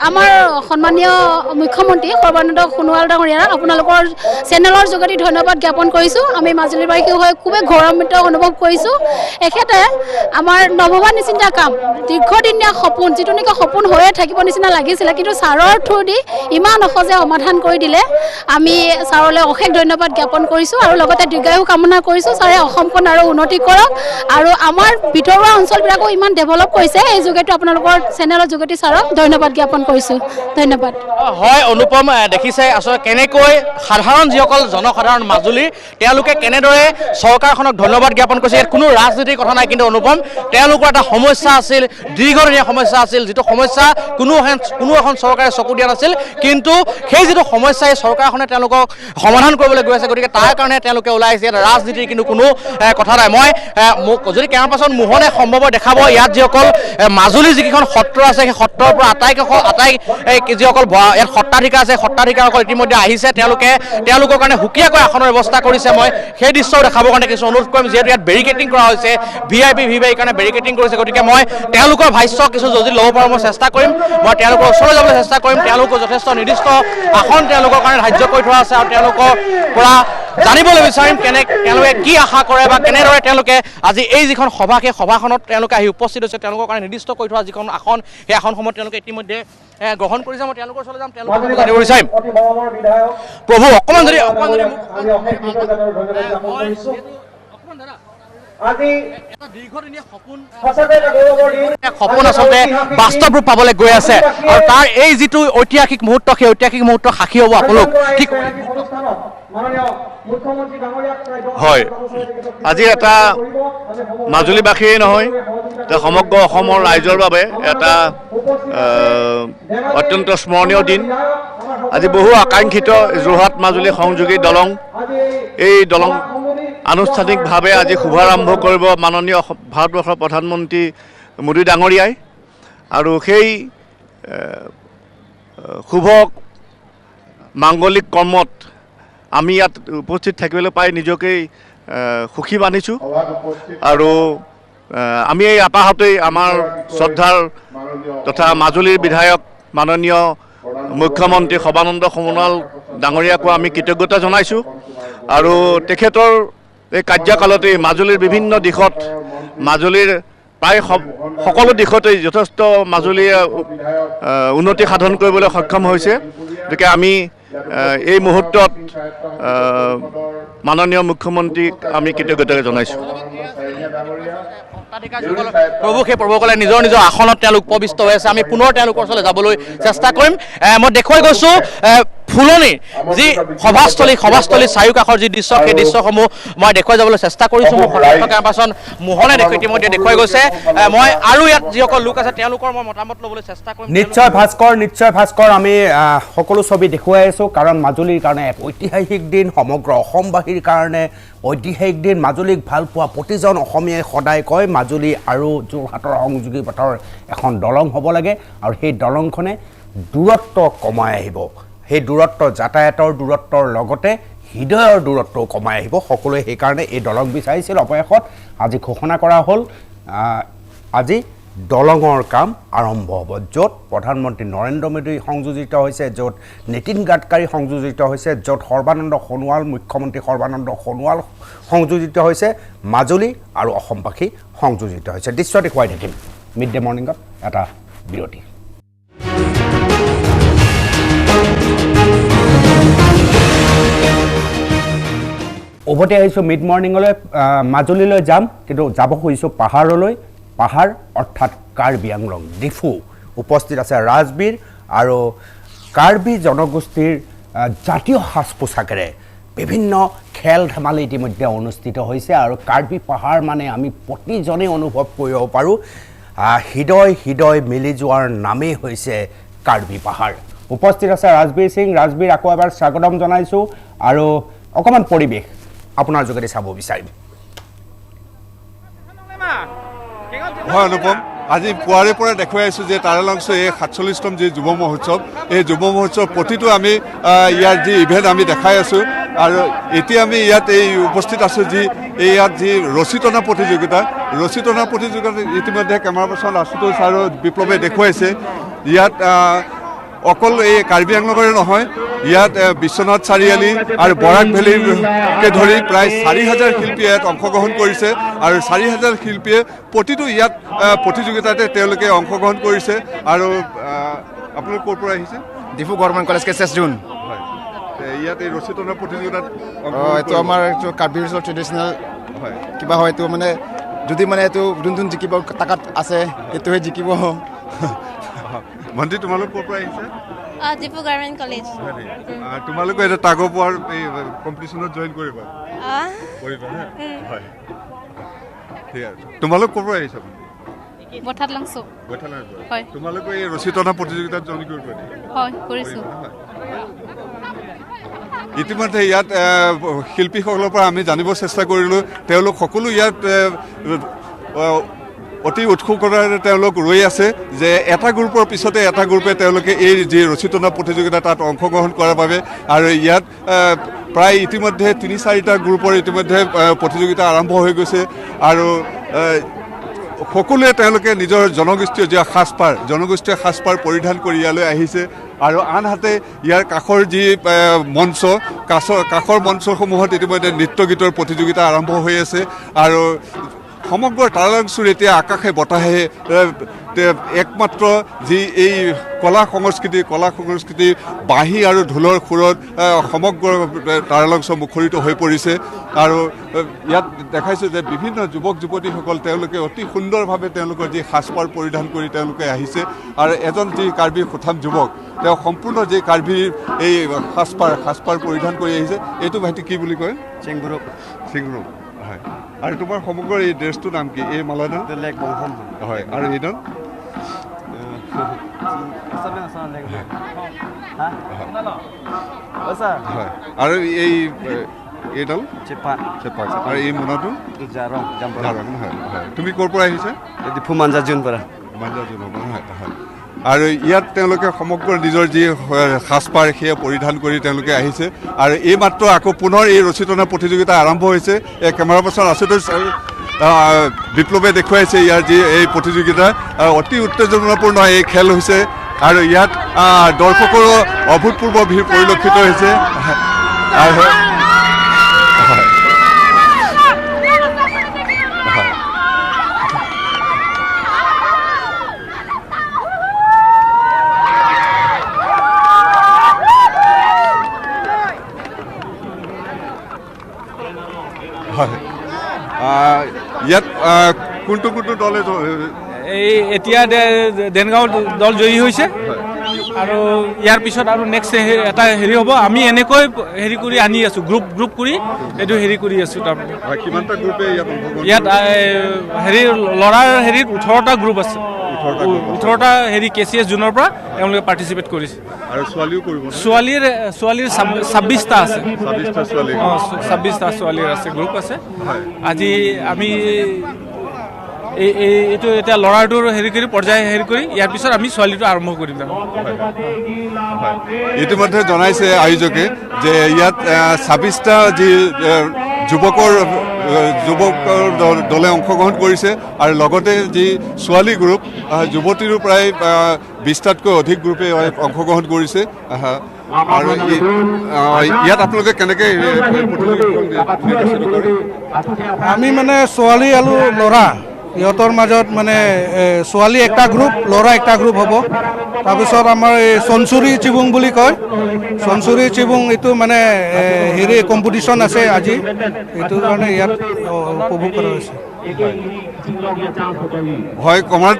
আমাৰ সন্মানীয় মুখ্যমন্ত্ৰী সৰ্বানন্দ সোণোৱাল ডাঙৰীয়া আপোনালোকৰ চেনেলৰ যোগেদি ধন্যবাদ জ্ঞাপন কৰিছোঁ আমি মাজুলীবাসী হৈ খুবেই গৌৰৱান্বিত অনুভৱ কৰিছোঁ এখেতে আমাৰ নভবা নিচিন্তা কাম দীৰ্ঘদিনীয়া সপোন যিটো নেকি সপোন হৈয়ে থাকিব নিচিনা লাগিছিলে কিন্তু ছাৰৰ থ্ৰু দি ইমান সহজে সমাধান কৰি দিলে আমি ছাৰলৈ অশেষ ধন্যবাদ জ্ঞাপন কৰিছোঁ আৰু লগতে দীৰ্ঘায়ু কামনা কৰিছোঁ ছাৰে অসমখন আৰু উন্নতি কৰক আৰু আমাৰ ভিতৰুৱা অঞ্চলবিলাকো ইমান ডেভেলপ কৰিছে এই যোগেদি আপোনালোকৰ চেনেলৰ যোগেদি ছাৰক ধন্যবাদ জ্ঞাপন কৰিছোঁ ধন্যবাদ হয় অনুপম দেখিছে আসলে কেনেকৈ সাধাৰণ যিসকল জনসাধাৰণ মাজুলীৰ তেওঁলোকে কেনেদৰে চৰকাৰখনক ধন্যবাদ জ্ঞাপন কৰিছে ইয়াত কোনো ৰাজনীতিৰ কথা নাই কিন্তু অনুপম তেওঁলোকৰ এটা সমস্যা আছিল দীৰ্ঘদিনীয়া সমস্যা আছিল যিটো সমস্যা কোনো এখন চৰকাৰে চকু দিয়া নাছিল কিন্তু সেই যিটো সমস্যা এই চৰকাৰখনে তেওঁলোকক সমাধান কৰিবলৈ গৈ আছে গতিকে তাৰ কাৰণে তেওঁলোকে ওলাই আহিছে ইয়াত ৰাজনীতিৰ কিন্তু কোনো কথা নাই মই যদি কেমেৰা পাৰ্চন মোহনে সম্ভৱ দেখাব ইয়াত যিসকল মাজুলীৰ যিকেইখন সত্ৰ আছে সেই সত্ৰৰ পৰা আটাই যিসকল ইয়াত সত্ৰাধিকাৰ আছে সত্ৰাধিকাৰসকল ইতিমধ্যে আহিছে তেওঁলোকৰ কাৰণে সুকীয়াকৈ আসনৰ ব্যৱস্থা কৰিছে মই সেই দৃশ্যও দেখাবৰ কাৰণে কিছু অনুৰোধ কৰিম যিহেতু ইয়াত বেৰিকেডিং কৰা হৈছে VIP কাৰণে বেৰিকেডিং কৰিছে গতিকে মই তেওঁলোকৰ ভাষ্য কিছু যদি ল'ব পাৰোঁ মই চেষ্টা কৰিম মই তেওঁলোকৰ ওচৰলৈ যাবলৈ চেষ্টা কৰিম তেওঁলোকৰ যথেষ্ট নিৰ্দিষ্ট আসন তেওঁলোকৰ কাৰণে ধাৰ্য কৰি থোৱা আছে আৰু তেওঁলোকৰ পৰা জানিবলৈ বিচাৰিম তেওঁলোকে কি আশা কৰে বা কেনেদৰে তেওঁলোকে আজি এই যিখন সভা সেই সভাখনত তেওঁলোকে আহি উপস্থিত হৈছে তেওঁলোকৰ কাৰণে নিৰ্দিষ্ট কৰি থোৱা যিখন আসন সেই আসনসমূহ তেওঁলোকে ইতিমধ্যে গ্ৰহণ কৰিছে মই তেওঁলোকৰ ওচৰলৈ যাম তেওঁলোকক জানিব বিচাৰিম প্ৰভু অকণমান যদি সপোন আচলতে বাস্তৱ ৰূপ পাবলৈ গৈ আছে আৰু তাৰ এই যিটো ঐতিহাসিক মুহূৰ্ত সেই ঐতিহাসিক মুহূৰ্ত সাক্ষী হ'ব আপোনালোক কি হয় আজি এটা মাজুলীবাসীয়ে নহয় সমগ্ৰ অসমৰ ৰাইজৰ বাবে এটা অত্যন্ত স্মৰণীয় দিন আজি বহু আকাংক্ষিত যোৰহাট মাজুলী সংযোগী দলং এই দলং আনুষ্ঠানিকভাৱে আজি শুভাৰম্ভ কৰিব মাননীয় ভাৰতবৰ্ষৰ প্ৰধানমন্ত্ৰী মোদী ডাঙৰীয়াই আৰু সেই শুভ মাংগলিক কৰ্মত আমি ইয়াত উপস্থিত থাকিবলৈ পাই নিজকেই সুখী মানিছোঁ আৰু আমি এই আপাহতেই আমাৰ শ্ৰদ্ধাৰ তথা মাজুলীৰ বিধায়ক মাননীয় মুখ্যমন্ত্ৰী সৰ্বানন্দ সোণোৱাল ডাঙৰীয়াকো আমি কৃতজ্ঞতা জনাইছোঁ আৰু তেখেতৰ এই কাৰ্যকালতেই মাজুলীৰ বিভিন্ন দিশত মাজুলীৰ প্ৰায় সকলো দিশতেই যথেষ্ট মাজুলীয়ে উন্নতি সাধন কৰিবলৈ সক্ষম হৈছে গতিকে আমি এই মুহূৰ্তত মাননীয় মুখ্যমন্ত্ৰীক আমি কৃতজ্ঞতা জনাইছোঁ প্ৰভু সেই প্ৰভুসকলে নিজৰ নিজৰ আসনত তেওঁলোক উপবিষ্ট হৈ আছে আমি পুনৰ তেওঁলোকৰ ওচৰলৈ যাবলৈ চেষ্টা কৰিম মই দেখুৱাই গৈছোঁ ফুলনিৰ যি সভাস্থলী চাৰিওকাষৰ যি দৃশ্য সেই দৃশ্যসমূহ মই দেখুৱাই যাবলৈ চেষ্টা কৰিছোঁ মোৰ সদায় পাছত মোহনে ইতিমধ্যে দেখুৱাই গৈছে মই আৰু ইয়াত যিসকল লোক আছে তেওঁলোকৰ মই মতামত ল'বলৈ চেষ্টা কৰিম নিশ্চয় ভাস্কৰ আমি সকলো ছবি দেখুৱাই আছোঁ কাৰণ মাজুলীৰ কাৰণে এক ঐতিহাসিক দিন সমগ্ৰ অসমবাসীৰ কাৰণে ঐতিহাসিক দিন মাজুলীক ভাল পোৱা প্ৰতিজন অসমীয়াই সদায় কয় মাজুলী আৰু যোৰহাটৰ সংযোগী পথৰ এখন দলং হ'ব লাগে আৰু সেই দলংখনে দূৰত্ব কমাই আহিব সেই দূৰত্ব যাতায়াতৰ দূৰত্বৰ লগতে হৃদয়ৰ দূৰত্বও কমাই আহিব সকলোৱে সেইকাৰণে এই দলং বিচাৰিছিল অৱশেষত আজি ঘোষণা কৰা হ'ল আজি দলঙৰ কাম আৰম্ভ হ'ব য'ত প্ৰধানমন্ত্ৰী নৰেন্দ্ৰ মোদী সংযোজিত হৈছে য'ত নীতিন গাডকাৰী সংযোজিত হৈছে য'ত সৰ্বানন্দ সোণোৱাল মুখ্যমন্ত্ৰী সৰ্বানন্দ সোণোৱাল সংযোজিত হৈছে মাজুলী আৰু অসমবাসী সংযোজিত হৈছে দৃশ্য দেখুৱাই থাকিম মিড ডে মৰ্ণিঙত এটা বিৰতি উভতি আহিছোঁ মিড মৰ্ণিঙলৈ মাজুলীলৈ যাম কিন্তু যাব খুজিছোঁ পাহাৰলৈ পাহাৰ অৰ্থাৎ কাৰ্বি আংলং ডিফু উপস্থিত আছে ৰাজবীৰ আৰু কাৰ্বি জনগোষ্ঠীৰ জাতীয় সাজ পোছাকেৰে বিভিন্ন খেল ধেমালি ইতিমধ্যে অনুষ্ঠিত হৈছে আৰু কাৰ্বি পাহাৰ মানে আমি প্ৰতিজনেই অনুভৱ কৰিব পাৰোঁ হৃদয় মিলি যোৱাৰ নামেই হৈছে কাৰ্বি পাহাৰ উপস্থিত আছে ৰাজবীৰ সিং ৰাজবীৰ আকৌ এবাৰ স্বাগতম জনাইছোঁ আৰু অকণমান পৰিৱেশ আপোনাৰ যোগেদি চাব বিচাৰিম হয় অনুপম আজি পুৱাৰে পৰা দেখুৱাই আছোঁ যে তাৰালংছ এই 47তম যি যুৱ মহোৎসৱ এই যুৱ মহোৎসৱ প্ৰতিটো আমি ইয়াৰ যি ইভেণ্ট আমি দেখাই আছোঁ আৰু এতিয়া আমি ইয়াত এই উপস্থিত আছোঁ যি ইয়াত যি ৰছী টনা প্ৰতিযোগিতা ইতিমধ্যে কেমেৰা পাৰ্চন আশুতোষ আৰু বিপ্লৱে দেখুৱাইছে ইয়াত অকল এই কাৰ্বি আংলঙৰে নহয় ইয়াত বিশ্বনাথ চাৰিআলি আৰু বৰাক ভেলীকে ধৰি প্ৰায় 4,000 শিল্পীয়ে ইয়াত অংশগ্ৰহণ কৰিছে আৰু 4,000 শিল্পীয়ে প্ৰতিটো ইয়াত প্ৰতিযোগিতাতে তেওঁলোকে অংশগ্ৰহণ কৰিছে আৰু আপোনালোক ক'ৰ পৰা আহিছে ডিফু গভৰ্ণমেণ্ট কলেজ কেচেছ জোন ইয়াত এই ৰছী টনা প্ৰতিযোগিতাত এইটো আমাৰ এইটো কাৰ্বি ৰিজৰ ট্ৰেডিশ্যনেল কিবা হয় এইটো মানে যদি মানে এইটো যোন জিকিব তাকাত আছে সেইটোহে জিকিব ভণ্টি তোমালোক ক'ৰ পৰা আহিছে ডিফু গভৰ্ণমেণ্ট কলেজ তোমালোকে এটা টাগ অফ ৱাৰ এই কম্পিটিশ্যনত জইন কৰিবা কৰিবা হয় ঠিক আছে তোমালোক ক'ৰ পৰা আহিছা বঠাত লাংছো হয় তোমালোকে এই ৰছী টনা প্ৰতিযোগিতাত জইন কৰিবা হয় কৰিছো ইতিমধ্যে ইয়াত শিল্পীসকলৰ পৰা আমি জানিব চেষ্টা কৰিলোঁ তেওঁলোক সকলো ইয়াত অতি উৎসুকতাৰে তেওঁলোক ৰৈ আছে যে এটা গ্ৰুপৰ পিছতে এটা গ্ৰুপে তেওঁলোকে এই যি ৰছী টনা প্ৰতিযোগিতা তাত অংশগ্ৰহণ কৰাৰ বাবে আৰু ইয়াত প্ৰায় ইতিমধ্যে 3-4টা গ্ৰুপৰ ইতিমধ্যে প্ৰতিযোগিতা আৰম্ভ হৈ গৈছে আৰু সকলোৱে তেওঁলোকে নিজৰ জনগোষ্ঠীয় যি জনগোষ্ঠীয় সাজপাৰ পৰিধান কৰি ইয়ালৈ আহিছে আৰু আনহাতে ইয়াৰ কাষৰ যি মঞ্চ কাষৰ মঞ্চসমূহত ইতিমধ্যে নৃত্য গীতৰ প্ৰতিযোগিতা আৰম্ভ হৈ আছে আৰু সমগ্ৰ তাৰালাংচুৰ এতিয়া আকাশে বতাহে একমাত্ৰ যি এই কলা সংস্কৃতি বাঁহী আৰু ঢোলৰ সুৰত সমগ্ৰ তাৰালাংচ মুখৰিত হৈ পৰিছে আৰু ইয়াত দেখাইছোঁ যে বিভিন্ন যুৱক যুৱতীসকল তেওঁলোকে অতি সুন্দৰভাৱে তেওঁলোকৰ যি সাজপাৰ পৰিধান কৰি তেওঁলোকে আহিছে আৰু এজন যি কাৰ্বি সুঠাম যুৱক তেওঁ সম্পূৰ্ণ যি কাৰ্বিৰ এই সাজপাৰ পৰিধান কৰি আহিছে এইটো ভাইটি কি বুলি কয় চিংগুৰুপ হয় আৰু তোমাৰ সমগ্ৰ এই ড্ৰেছটোৰ নাম কি এই মালাডাল হয় আৰু এইডাল হয় আৰু এইডাল আৰু এই মোনাটো তুমি ক'ৰ পৰা আহিছা ডিফু মাঞ্জাজুন পৰা হয় আৰু ইয়াত তেওঁলোকে সমগ্ৰ নিজৰ যি সাজপাৰ সেয়া পৰিধান কৰি তেওঁলোকে আহিছে আৰু এইমাত্ৰ আকৌ পুনৰ এই ৰছী টনা প্ৰতিযোগিতা আৰম্ভ হৈছে এই কেমেৰা পাৰ্চন আশুতোষ বিপ্লৱে দেখুৱাইছে ইয়াৰ যি এই প্ৰতিযোগিতা অতি উত্তেজনাপূৰ্ণ এই খেল হৈছে আৰু ইয়াত দৰ্শকৰো অভূতপূৰ্ব ভিৰ পৰিলক্ষিত হৈছে ইয়াত কোনটো দলে এই এতিয়া দেনগাঁও দল জয়ী হৈছে আৰু ইয়াৰ পিছত আৰু নেক্সট এটা হেৰি হ'ব আমি এনেকৈ হেৰি কৰি আনি আছোঁ গ্ৰুপ কৰি এইটো হেৰি কৰি আছোঁ তাৰমানে ইয়াত হেৰি ল'ৰাৰ হেৰিত 18টা গ্ৰুপ আছে 18টা হেৰি কেচিএছ জোনৰ পৰা তেওঁলোকে পাৰ্টিচিপেট কৰিছে আৰু ছোৱালীও কৰিব ছোৱালীৰ 26টা আছে 26টা ছোৱালীৰ আছে গ্ৰুপ আছে আজি আমি এইটো এতিয়া ল'ৰাটোৰ হেৰি কৰি পৰ্যায় হেৰি কৰি ইয়াৰ পিছত আমি ছোৱালীটো আৰম্ভ কৰিম ইতিমধ্যে জনাইছে আয়োজকে যে ইয়াত 26টা যি যুৱকৰ দলে অংশগ্ৰহণ কৰিছে আৰু লগতে যি ছোৱালী গ্ৰুপ যুৱতীৰো প্ৰায় 20টাতকৈ অধিক গ্ৰুপে অংশগ্ৰহণ কৰিছে আৰু ইয়াত আপোনালোকে কেনেকৈ আমি মানে ছোৱালী আৰু ল'ৰা ইহঁতৰ মাজত মানে ছোৱালী একটা গ্ৰুপ ল'ৰা একটা গ্ৰুপ হ'ব তাৰপিছত আমাৰ এই চনচুৰি চিবুং বুলি কয় চনচুৰি চিবুং এইটো মানে হেৰি কম্পিটিশ্যন আছে আজি এইটো কাৰণে ইয়াত উপভোগ কৰা হৈছে হয় কমাত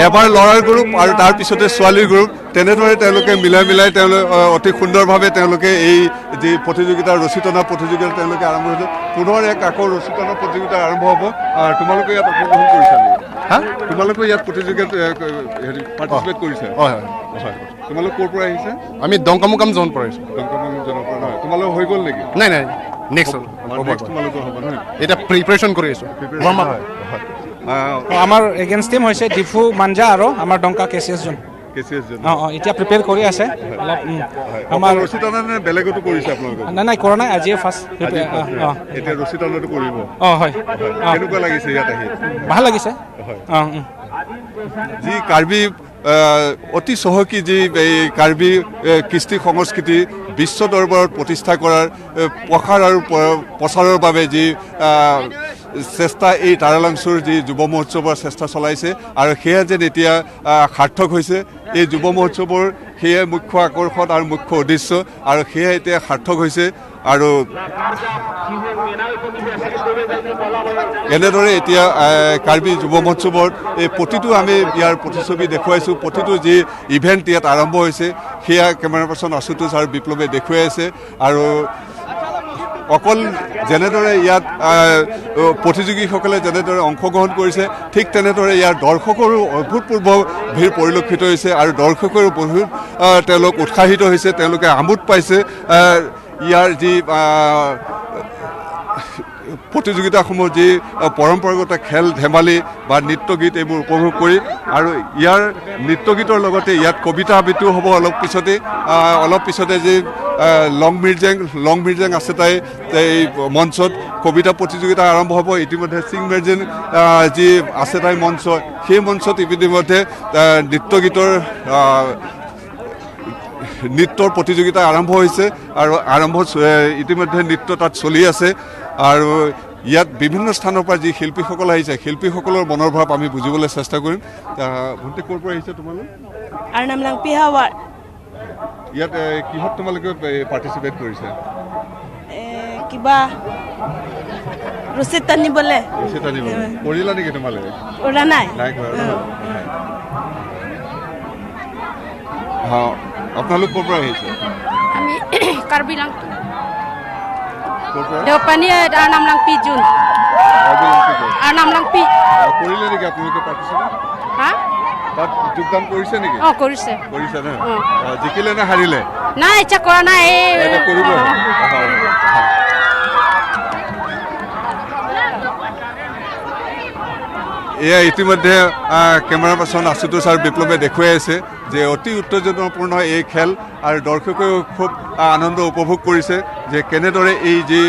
এবাৰ ল'ৰাৰ গ্ৰুপ আৰু তাৰপিছতে ছোৱালীৰ গ্ৰুপ তেনেদৰে তেওঁলোকে মিলাই তেওঁলোকে অতি সুন্দৰভাৱে তেওঁলোকে এই যি প্ৰতিযোগিতা ৰছী টনা প্ৰতিযোগিতা তেওঁলোকে আৰম্ভ হৈছে পুনৰ আকৌ ৰছী টনা প্ৰতিযোগিতা আৰম্ভ হ'ব তোমালোকে ইয়াত অংশগ্ৰহণ কৰিছা তোমালোকে ইয়াত প্ৰতিযোগিতাত পাৰ্টিচিপেট কৰিছা হয় তোমালোক ক'ৰ পৰা আহিছে আমি দংকামুকাম জোন পৰা আহিছোঁ জনৰ পৰা তোমালোক হৈ গ'ল নেকি নাই নেক্সট তোমালোকৰ হ'ব নহয় এতিয়া প্ৰিপাৰেশ্যন কৰি আছোঁ আমাৰ এগেইনষ্ট টিম হৈছে ডিফু মাঞ্জা আৰু আমাৰ ডংকা কেচিএছ জোন এতিয়া প্ৰিপেয়াৰ কৰি আছে আমাৰ ৰছী টনা বেলেগতো কৰিছে আপোনালোকে নাই কৰা নাই আজিয়ে ফাৰ্ষ্ট এতিয়া ৰছী টনাটো কৰিব হয় কেনেকুৱা লাগিছে ইয়াত আহি ভাল লাগিছে যি কাৰ্বি অতি চহকী যি এই কাৰ্বি কৃষ্টি সংস্কৃতি বিশ্ব দৰবাৰত প্ৰতিষ্ঠা কৰাৰ প্ৰসাৰ আৰু প্ৰচাৰৰ বাবে যি চেষ্টা এই তাৰালাংচুৰ যি যুৱ মহোৎসৱৰ চেষ্টা চলাইছে আৰু সেয়া যেন এতিয়া সাৰ্থক হৈছে এই যুৱ মহোৎসৱৰ সেয়াই মুখ্য আকৰ্ষণ আৰু মুখ্য উদ্দেশ্য আৰু সেয়াই এতিয়া সাৰ্থক হৈছে আৰু এনেদৰে এতিয়া কাৰ্বি যুৱ মহোৎসৱত এই প্ৰতিটো আমি ইয়াৰ প্ৰতিচ্ছবি দেখুৱাইছোঁ প্ৰতিটো যি ইভেণ্ট ইয়াত আৰম্ভ হৈছে সেয়া কেমেৰা পাৰ্চন আশুতোষ আৰু বিপ্লৱে দেখুৱাই আছে আৰু অকল যেনেদৰে ইয়াত প্ৰতিযোগীসকলে যেনেদৰে অংশগ্ৰহণ কৰিছে ঠিক তেনেদৰে ইয়াৰ দৰ্শকৰো অভূতপূৰ্ব ভিৰ পৰিলক্ষিত হৈছে আৰু দৰ্শকৰো বহুত তেওঁলোক উৎসাহিত হৈছে তেওঁলোকে আমোদ পাইছে ইয়াৰ যি প্ৰতিযোগিতাসমূহ যি পৰম্পৰাগত খেল ধেমালি বা নৃত্য গীত এইবোৰ উপভোগ কৰি আৰু ইয়াৰ নৃত্য গীতৰ লগতে ইয়াত কবিতা আবৃত্তিও হ'ব অলপ পিছতে যি লং মিৰ্জেং আছে তাই এই মঞ্চত কবিতা প্ৰতিযোগিতা আৰম্ভ হ'ব ইতিমধ্যে চিং মিৰ্জেং যি আছে তাই মঞ্চ সেই মঞ্চত ইতিমধ্যে নৃত্যৰ প্ৰতিযোগিতা আৰম্ভ হৈছে আৰু ইতিমধ্যে নৃত্য তাত চলি আছে আৰু ইয়াত বিভিন্ন স্থানৰ পৰা যি শিল্পীসকল আহিছে শিল্পীসকলৰ মনৰ ভাৱ আমি বুজিবলৈ চেষ্টা কৰিম ভণ্টি ক'ৰ পৰা আহিছে তোমালোক আৰু নাম লাং পিহাৱাৰ ইয়াত কিহত তোমালোকে পাৰ্টিচিপেট কৰিছে কিবা ৰচিদ টানিবলৈ কৰিলা নেকি তোমালোকে কৰা নাই আপোনালোক ক'ৰ পৰা আহিছে আমি কাৰ্বি লাং দেওপানী আৰু নাম লাং পি জুন আৰু নাম লাং পি কৰিলে নেকি আপোনালোকে পাৰ্টিচিপেট হা তাত যোগদান কৰিছে নেকি কৰিছে নে জিকিলে নে হাৰিলে নাই ইচ্ছা কৰা নাই কৰিব এয়া ইতিমধ্যে কেমেৰা পাৰ্চন আশুতোষ আৰু বিপ্লৱে দেখুৱাই আছে যে অতি উত্তেজনাপূৰ্ণ এই খেল আৰু দৰ্শকেও খুব আনন্দ উপভোগ কৰিছে যে কেনেদৰে এই যি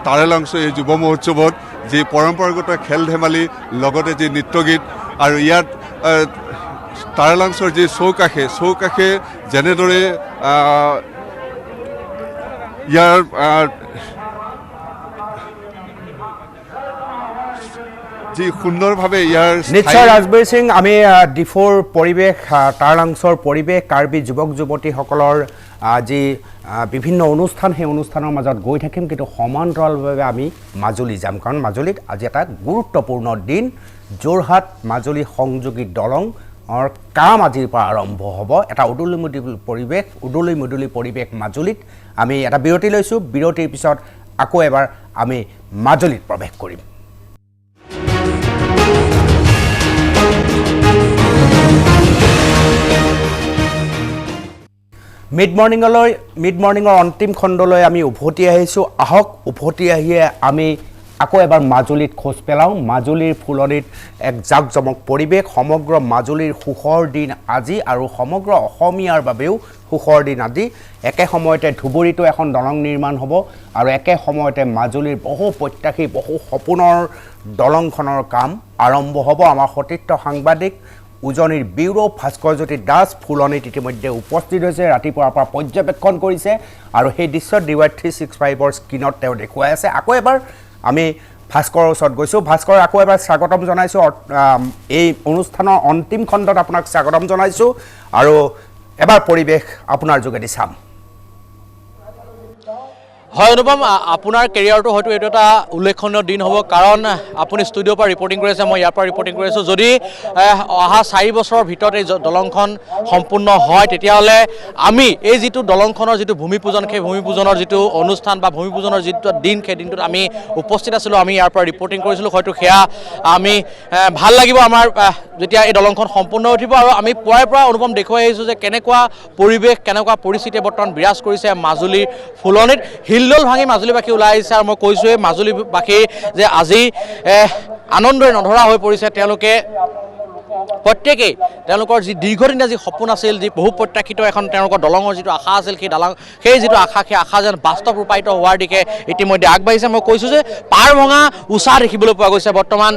তাৰেলাংচ এই যুৱ মহোৎসৱত যি পৰম্পৰাগত খেল ধেমালি লগতে যি নৃত্য গীত আৰু ইয়াত তাৰেলাংচৰ যি চৌকাষে যেনেদৰে ইয়াৰ যি সুন্দৰভাৱে ইয়াৰ নিশ্চয় ৰাজবীৰ সিং আমি ডিফৰ পৰিৱেশ তাৰালাংচৰ পৰিৱেশ কাৰ্বি যুৱক যুৱতীসকলৰ যি বিভিন্ন অনুষ্ঠান সেই অনুষ্ঠানৰ মাজত গৈ থাকিম কিন্তু সমান্তৰালভাৱে আমি মাজুলী যাম কাৰণ মাজুলীত আজি এটা গুৰুত্বপূৰ্ণ দিন যোৰহাট মাজুলী সংযোগী দলঙৰ কাম আজিৰ পৰা আৰম্ভ হ'ব এটা উদুলি মুদুলি পৰিৱেশ মাজুলীত আমি এটা বিৰতি লৈছোঁ বিৰতিৰ পিছত আকৌ এবাৰ আমি মাজুলীত প্ৰৱেশ কৰিম মিড মৰ্ণিঙৰ অন্তিম খণ্ডলৈ আমি উভতি আহিছোঁ আহক উভতি আহিয়ে আমি আকৌ এবাৰ মাজুলীত খোজ পেলাওঁ মাজুলীৰ ফুলনিত এক জাকজমক পৰিৱেশ সমগ্ৰ মাজুলীৰ সুখৰ দিন আজি আৰু সমগ্ৰ অসমীয়াৰ বাবেও সুখৰ দিন আজি একে সময়তে ধুবুৰীতো এখন দলং নিৰ্মাণ হ'ব আৰু একে সময়তে মাজুলীৰ বহু প্ৰত্যাশী বহু সপোনৰ দলংখনৰ কাম আৰম্ভ হ'ব আমাৰ সতীৰ্থ সাংবাদিক উজনিৰ ব্যুৰো ভাস্কৰজ্যোতি দাস ফুলনিত ইতিমধ্যে উপস্থিত হৈছে ৰাতিপুৱাৰ পৰা পৰ্যবেক্ষণ কৰিছে আৰু সেই দৃশ্য DY365ৰ স্ক্ৰীনত তেওঁ দেখুৱাই আছে আকৌ এবাৰ আমি ভাস্কৰৰ ওচৰত গৈছোঁ ভাস্কৰ আকৌ এবাৰ স্বাগতম জনাইছোঁ এই অনুষ্ঠানৰ অন্তিম খণ্ডত আপোনাক স্বাগতম জনাইছোঁ আৰু এবাৰ পৰিৱেশ আপোনাৰ যোগেদি চাম হয় অনুপম আপোনাৰ কেৰিয়াৰটো হয়তো এইটো এটা উল্লেখনীয় দিন হ'ব কাৰণ আপুনি ষ্টুডিঅ'ৰ পৰা ৰিপৰ্টিং কৰি আছে মই ইয়াৰ পৰা ৰিপৰ্টিং কৰি আছোঁ যদি অহা 4 বছৰৰ ভিতৰত এই দলংখন সম্পূৰ্ণ হয় তেতিয়াহ'লে আমি এই যিটো দলংখনৰ যিটো ভূমিপূজন সেই ভূমিপূজনৰ যিটো অনুষ্ঠান বা ভূমিপূজনৰ যিটো দিন সেই দিনটোত আমি উপস্থিত আছিলোঁ আমি ইয়াৰ পৰা ৰিপৰ্টিং কৰিছিলোঁ হয়তো সেয়া আমি ভাল লাগিব আমাৰ যেতিয়া এই দলংখন সম্পূৰ্ণ উঠিব আৰু আমি পুৱাৰে পৰা অনুপম দেখুৱাই আহিছোঁ যে কেনেকুৱা পৰিৱেশ কেনেকুৱা পৰিস্থিতিয়ে বৰ্তমান বিৰাজ কৰিছে মাজুলীৰ ফুলনিত হিলদল ভাঙি মাজুলীবাসী ওলাই আহিছে আৰু মই কৈছোঁৱেই মাজুলীবাসী যে আজি আনন্দৰে নধৰা হৈ পৰিছে তেওঁলোকে প্ৰত্যেকেই তেওঁলোকৰ যি দীৰ্ঘদিনীয়া যি সপোন আছিল যি বহু প্ৰত্যাশিত এখন তেওঁলোকৰ দলঙৰ যিটো আশা আছিল সেই যিটো আশা যেন বাস্তৱ ৰূপায়িত হোৱাৰ দিশে ইতিমধ্যে আগবাঢ়িছে মই কৈছোঁ যে পাৰ ভঙা উষা দেখিবলৈ পোৱা গৈছে বৰ্তমান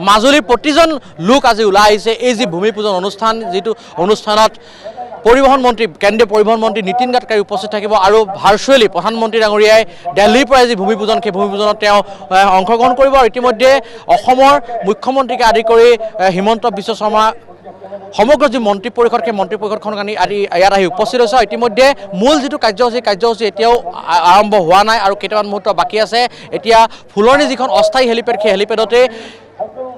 মাজুলীৰ প্ৰতিজন লোক আজি ওলাই আহিছে এই যি ভূমিপূজন অনুষ্ঠান যিটো অনুষ্ঠানত কেন্দ্ৰীয় পৰিবহণ মন্ত্ৰী নীতিন গাডকাৰী উপস্থিত থাকিব আৰু ভাৰ্চুৱেলি প্ৰধানমন্ত্ৰী ডাঙৰীয়াই দিল্লীৰ পৰা যি ভূমিপূজন সেই ভূমিপূজনত তেওঁ অংশগ্ৰহণ কৰিব আৰু ইতিমধ্যে অসমৰ মুখ্যমন্ত্ৰীকে আদি কৰি হিমন্ত বিশ্ব শৰ্মা সমগ্ৰ যি মন্ত্ৰী পৰিষদ সেই মন্ত্ৰী পৰিষদখন ইয়াত আহি উপস্থিত হৈছে ইতিমধ্যে মূল যিটো কাৰ্যসূচী এতিয়াও আৰম্ভ হোৱা নাই আৰু কেইটামান মুহূৰ্ত বাকী আছে এতিয়া ফুলনি যিখন অস্থায়ী হেলিপেড সেই হেলিপেডতে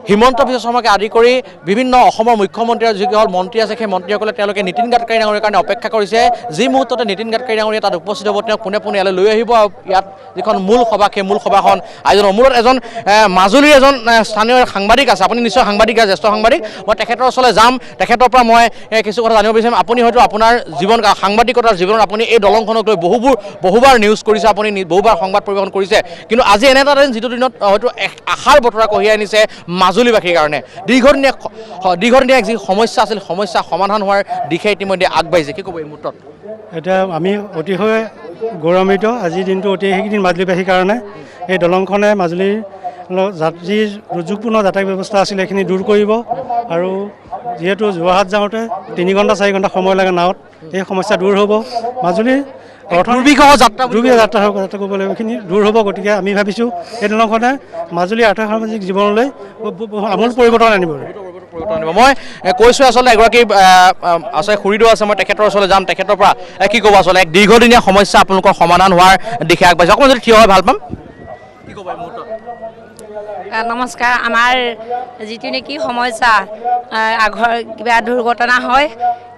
হিমন্ত বিশ্ব শৰ্মাকে আদি কৰি বিভিন্ন অসমৰ মুখ্যমন্ত্ৰীৰ যিসকল মন্ত্ৰী আছে সেই মন্ত্ৰীসকলে তেওঁলোকে নীতিন গাডকাৰী ডাঙৰীয়াৰ কাৰণে অপেক্ষা কৰিছে যি মুহূৰ্ততে নীতিন গাডকাৰী ডাঙৰীয়া তাত উপস্থিত হ'ব তেওঁক পোনে ইয়ালৈ লৈ আহিব আৰু ইয়াত যিখন মূল সভা সেই মূল সভাখন আয়োজন মূলত এজন মাজুলীৰ এজন স্থানীয় সাংবাদিক আছে আপুনি নিশ্চয় সাংবাদিক আছে জ্যেষ্ঠ সাংবাদিক মই তেখেতৰ ওচৰলৈ যাম তেখেতৰ পৰা মই কিছু কথা জানিব বিচাৰিম আপুনি হয়তো আপোনাৰ সাংবাদিকতাৰ জীৱনত আপুনি এই দলংখনক লৈ বহুবাৰ নিউজ কৰিছে আপুনি বহুবাৰ সংবাদ পৰিৱেশন কৰিছে কিন্তু আজি এনে এটা দিন যিটো দিনত হয়তো আশাৰ বতৰা কঢ়িয়াই আনিছে মাজুলীবাসীৰ কাৰণে দীৰ্ঘদিনীয়া যি সমস্যা আছিল সমস্যা সমাধান হোৱাৰ দিশে ইতিমধ্যে আগবাঢ়িছে কি ক'ব এই মুহূৰ্তত এতিয়া আমি অতিশয় গৌৰৱান্বিত আজিৰ দিনটো সেইকেইদিন মাজুলীবাসীৰ কাৰণে এই দলংখনে মাজুলীৰ যি দুৰ্যোগপূৰ্ণ যাতায়াত ব্যৱস্থা আছিলে সেইখিনি দূৰ কৰিব আৰু যিহেতু যোৰহাট যাওঁতে 3 ঘণ্টা 4 ঘণ্টা সময় লাগে নাৱত এই সমস্যা দূৰ হ'ব মাজুলীৰ যাত্ৰা কৰিব লাগিব এইখিনি দূৰ হ'ব গতিকে আমি ভাবিছোঁ এই দলংখনে মাজুলীৰ আৰ্থ সামাজিক জীৱনলৈ আমূল পৰিৱৰ্তন আনিব মই কৈছোঁ আচলতে এগৰাকী আছে খুৰীদেউ আছে মই তেখেতৰ ওচৰলৈ যাম তেখেতৰ পৰা কি ক'ব আচলতে এক দীৰ্ঘদিনীয়া সমস্যা আপোনালোকৰ সমাধান হোৱাৰ দিশে আগবাঢ়িছে অকণমান যদি থিয় হয় ভাল পাম কি ক'ব এই মুহূৰ্তত নমস্কাৰ আমাৰ যিটো নেকি সমস্যা আগৰ কিবা দুৰ্ঘটনা হয়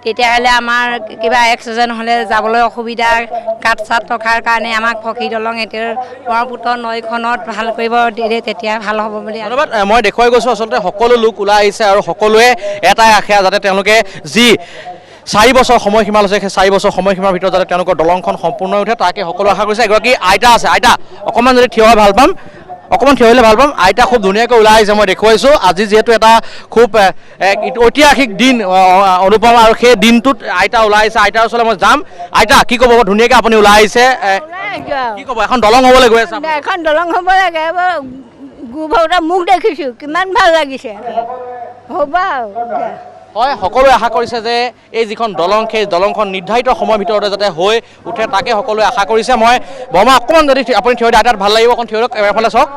তেতিয়াহ'লে আমাৰ কিবা এক্সিডেণ্ট হ'লে যাবলৈ অসুবিধা কাঠ চাট ৰখাৰ কাৰণে আমাক ফকী দলং এতিয়া ব্ৰহ্মপুত্ৰ নৈখনত ভাল কৰিব দিলে তেতিয়া ভাল হ'ব বুলি ধন্যবাদ মই দেখুৱাই গৈছোঁ আচলতে সকলো লোক ওলাই আহিছে আৰু সকলোৱে এটাই আশা যাতে তেওঁলোকে যি 4 বছৰ সময়সীমা লৈছে সেই 4 বছৰ সময়সীমাৰ ভিতৰত যাতে তেওঁলোকৰ দলংখন সম্পূৰ্ণ উঠে তাকে সকলো আশা কৰিছে এগৰাকী আইতা আছে আইতা অকণমান যদি থিয় হয় ভাল পাম অকণমান থিয় হ'লে ভাল পাম আইতা খুব ধুনীয়াকৈ ওলাই আহিছে মই দেখুৱাইছোঁ আজি যিহেতু এটা খুব ঐতিহাসিক দিন অনুপম আৰু সেই দিনটোত আইতা ওলাই আহিছে আইতাৰ ওচৰলৈ মই যাম আইতা কি ক'ব ধুনীয়াকৈ আপুনি ওলাই আহিছে কি ক'ব এখন দলং হ'বলৈ গৈ আছে এখন দলং হ'ব লাগে গোবৰটা মুখ দেখিছোঁ কিমান ভাল লাগিছে হ'ব হয় সকলোৱে আশা কৰিছে যে এই যিখন দলং সেই দলংখন নিৰ্ধাৰিত সময়ৰ ভিতৰতে যাতে হৈ উঠে তাকে সকলোৱে আশা কৰিছে মই বৰ্মা অকণমান যদি আপুনি থিয় আইতাত ভাল লাগিব অকণ থিয় এফালে চাওক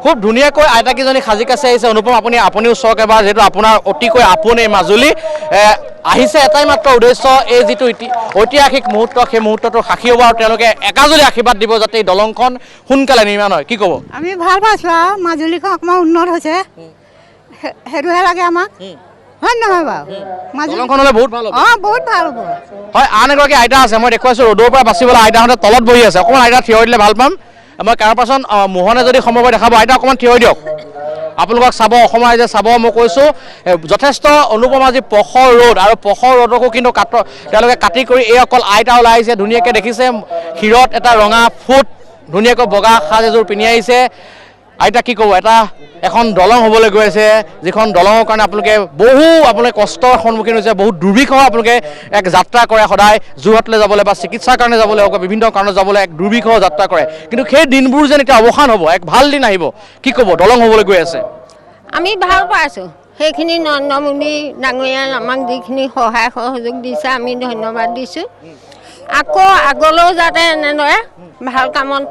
খুব ধুনীয়াকৈ আইতাকেইজনী সাজি কাচি আহিছে অনুপম আপুনিও চাওক এবাৰ যিহেতু আপোনাৰ অতিকৈ আপোন এই মাজুলী আহিছে এটাই মাত্ৰ উদ্দেশ্য এই যিটো ঐতিহাসিক মুহূৰ্ত সেই মুহূৰ্তটো সাক্ষী হ'ব আৰু তেওঁলোকে একাজলি আশীৰ্বাদ দিব যাতে এই দলংখন সোনকালে নিৰ্মাণ হয় কি ক'ব আমি ভাল পাইছোঁ আৰু মাজুলীখন অকণমান উন্নত হৈছে সেইটোহে লাগে আমাক হয় নহয় বাৰু দলংখন হ'লে বহুত ভাল হ'ব বহুত ভাল হ'ব হয় আন এগৰাকী আইতা আছে মই দেখুৱাইছোঁ ৰ'দৰ পৰা বাচিবলৈ আইতাহঁতে তলত বহি আছে অকণমান আইতা থিয় দিলে ভাল পাম মই কাৰো পাছত মোহনে যদি সময় দেখাব আইতা অকণমান থিয় দিয়ক আপোনালোকক চাব অসমৰ ৰাইজে চাব মই কৈছোঁ যথেষ্ট অনুপম আজি পখৰ ৰ'দ আৰু পখৰ ৰ'দকো কিন্তু তেওঁলোকে কাটি কৰি এই অকল আইতা ওলাই আহিছে ধুনীয়াকৈ দেখিছে শিৰত এটা ৰঙা ফুট ধুনীয়াকৈ বগা সাজ এযোৰ পিন্ধি আহিছে আইতা কি ক'ব এখন দলং হ'বলৈ গৈ আছে যিখন দলঙৰ কাৰণে আপোনালোকে কষ্টৰ সন্মুখীন হৈছে বহুত দুৰ্বিষহ আপোনালোকে এক যাত্ৰা কৰে সদায় যোৰহাটলৈ যাবলৈ বা চিকিৎসাৰ কাৰণে যাবলৈ হওক বিভিন্ন কাৰণত যাবলৈ এক দুৰ্বিষহ যাত্ৰা কৰে কিন্তু সেই দিনবোৰ যেন এতিয়া অৱসান হ'ব এক ভাল দিন আহিব কি ক'ব দলং হ'বলৈ গৈ আছে আমি ভাল পাইছোঁ সেইখিনি নৰেন্দ্ৰ মোদী ডাঙৰীয়াই আমাক যিখিনি সহায় সহযোগ দিছে আমি ধন্যবাদ দিছোঁ আকৌ আগলৈও যাতে এনেদৰে ভাল কামত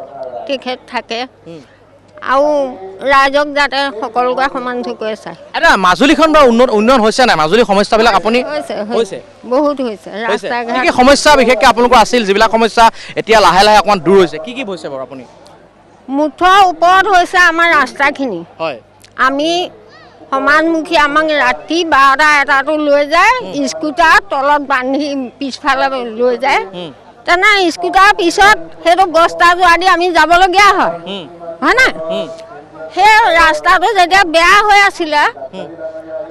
তেখেত থাকে আৰু ৰাইজক যাতে সকলোকে সমান চকুৰে চায় এটা মাজুলীখন বা উন্নয়ন হৈছে নাই মাজুলীৰ সমস্যাবিলাক আপুনি হৈছে বহুত হৈছে ৰাস্তা ঘাট কি সমস্যা বিশেষকৈ আপোনালোকৰ আছিল যিবিলাক সমস্যা এতিয়া লাহে লাহে অকণমান দূৰ হৈছে কি হৈছে বাৰু আপুনি মুঠৰ ওপৰত হৈছে আমাৰ ৰাস্তাখিনি হয় আমি সমানমুখী আমাক ৰাতি 12টা 1টাটো লৈ যায় স্কুটাৰ তলত বান্ধি পিছফালে লৈ যায় তেনে স্কুটাৰ পিছত সেইটো বস্তা যোৱা দি আমি যাবলগীয়া হয় হয় না সেই ৰাস্তাটো যেতিয়া বেয়া হৈ আছিলে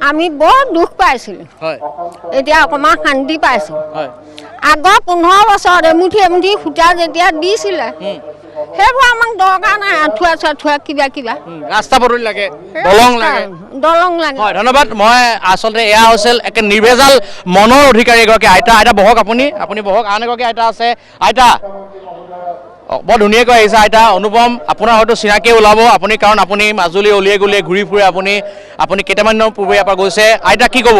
আমি বৰ দুখ পাইছিলোঁ এতিয়া অকণমান শান্তি পাইছোঁ আগৰ 15 বছৰত এমুঠি সূতা যেতিয়া দিছিলে সেইবোৰ আমাক দৰকাৰ নাই আঁঠুৱা চাঠুৱা কিবা ৰাস্তা পদূলি লাগে দলং লাগে হয় ধন্যবাদ মই আচলতে এয়া হৈছিল একে নিৰ্ভেজাল মনৰ অধিকাৰী এগৰাকী আইতা বহক আপুনি বহক আন এগৰাকী আইতা আছে আইতা বৰ ধুনীয়াকৈ আহিছে আইতা অনুপম আপোনাৰ হয়তো চিনাকি ওলাব আপুনি কাৰণ আপুনি মাজুলী অলিয়ে গলিয়ে ঘূৰি ফুৰে আপুনি কেইটামান দিনৰ পূৰ্বে ইয়াৰ পৰা গৈছে আইতা কি ক'ব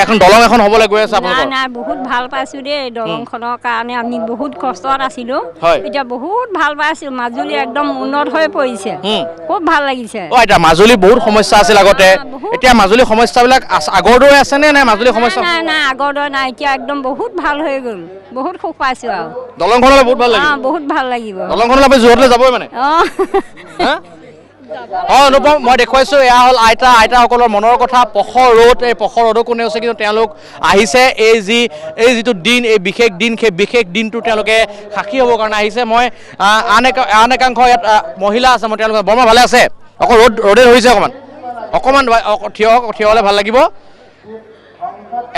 এখন দলং এখন হ'বলৈ গৈ আছে আপোনালোকৰ নাই বহুত ভাল পাইছোঁ দেই দলংখনৰ কাৰণে আমি বহুত কষ্টত আছিলোঁ এতিয়া বহুত ভাল পাইছোঁ মাজুলী একদম উন্নত হৈ পৰিছে খুব ভাল লাগিছে আইতা মাজুলী বহুত সমস্যা আছিল আগতে এতিয়া মাজুলী সমস্যাবিলাক আগৰ দৰে আছে নে মাজুলী সমস্যা নাই আগৰ দৰে নাই এতিয়া একদম বহুত ভাল হৈ গ'ল বহুত সুখ পাইছোঁ আৰু দলংখনলৈ বহুত ভাল লাগিব বহুত ভাল লাগিব দলংখনলৈ আপুনি যোৰহাটলৈ যাবই মানে অনুপম মই দেখুৱাইছোঁ এয়া হ'ল আইতাসকলৰ মনৰ কথা পখৰ ৰ'দ এই পখৰ ৰ'দকো নেওচে কিন্তু তেওঁলোক আহিছে এই যিটো দিন এই বিশেষ দিন সেই বিশেষ দিনটো তেওঁলোকে সাক্ষী হ'বৰ কাৰণে আহিছে মই আন একাংশ ইয়াত মহিলা আছে মই তেওঁলোকে বৰমা ভালে আছে অকল ৰ'দে ধৰিছে অকণমান থিয় হ'লে ভাল লাগিব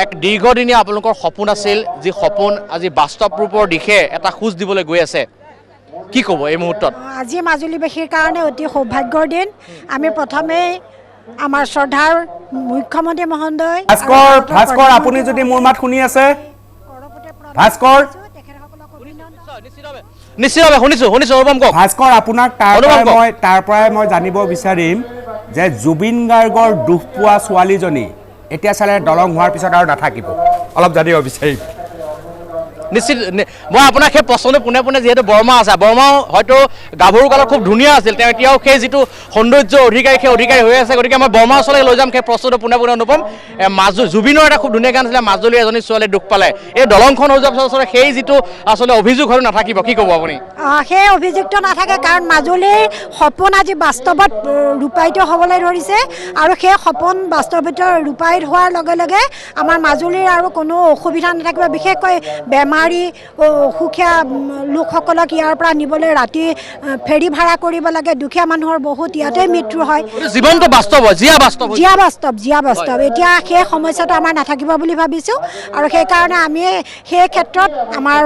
এক দীৰ্ঘদিনীয়া আপোনালোকৰ সপোন আছিল যি সপোন আজি বাস্তৱ ৰূপৰ দিশে এটা খোজ দিবলৈ গৈ আছে কি ক'ব এই মুহূৰ্তত আজি মাজুলীবাসীৰ কাৰণে অতি সৌভাগ্যৰ দিন আমি প্ৰথমে আমাৰ শ্ৰদ্ধাৰ মুখ্যমন্ত্ৰী মহোদয় ভাস্কৰ আপুনি যদি মোৰ মাত শুনি আছে ভাস্কৰ নিশ্চিতভাৱে শুনিছোঁ অনুপম কওক ভাস্কৰ আপোনাক তাৰ পৰাই মই জানিব বিচাৰিম যে জুবিন গাৰ্গৰ দুখ পোৱা ছোৱালীজনী এতিয়া চালে দলং হোৱাৰ পিছত আৰু নাথাকিব অলপ জানিব বিচাৰিম নিশ্চিত মই আপোনাক সেই প্ৰশ্নটো পোনে যিহেতু বৰ্মা আছে বৰ্মাও হয়তো গাভৰু কালত খুব ধুনীয়া আছিল তেওঁ এতিয়াও সেই যিটো সৌন্দৰ্য অধিকাৰী সেই অধিকাৰী হৈ আছে গতিকে মই বৰ্মাৰ ওচৰলৈ লৈ যাম সেই প্ৰশ্নটো পোনে অনুপম জুবিনৰ এটা খুব ধুনীয়া গান আছিলে মাজুলীৰ এজনী ছোৱালীয়ে দুখ পালে এই দলংখন হৈ যোৱাৰ পিছত সেই যিটো আচলতে অভিযোগ হয়তো নাথাকিব কি ক'ব আপুনি সেই অভিযোগটো নাথাকে কাৰণ মাজুলীৰ সপোন আজি বাস্তৱত ৰূপায়িত হ'বলৈ ধৰিছে আৰু সেই সপোন বাস্তৱিত ৰূপায়িত হোৱাৰ লগে লগে আমাৰ মাজুলীৰ আৰু কোনো অসুবিধা নাথাকিব বিশেষকৈ বেমাৰী অসুখীয়া লোকসকলক ইয়াৰ পৰা নিবলৈ ৰাতি ফেৰী ভাড়া কৰিব লাগে দুখীয়া মানুহৰ বহুত ইয়াতে মৃত্যু হয় জীৱনটো বাস্তৱ জীয়া বাস্তৱ এতিয়া সেই সমস্যাটো আমাৰ নাথাকিব বুলি ভাবিছোঁ আৰু সেইকাৰণে আমি সেই ক্ষেত্ৰত আমাৰ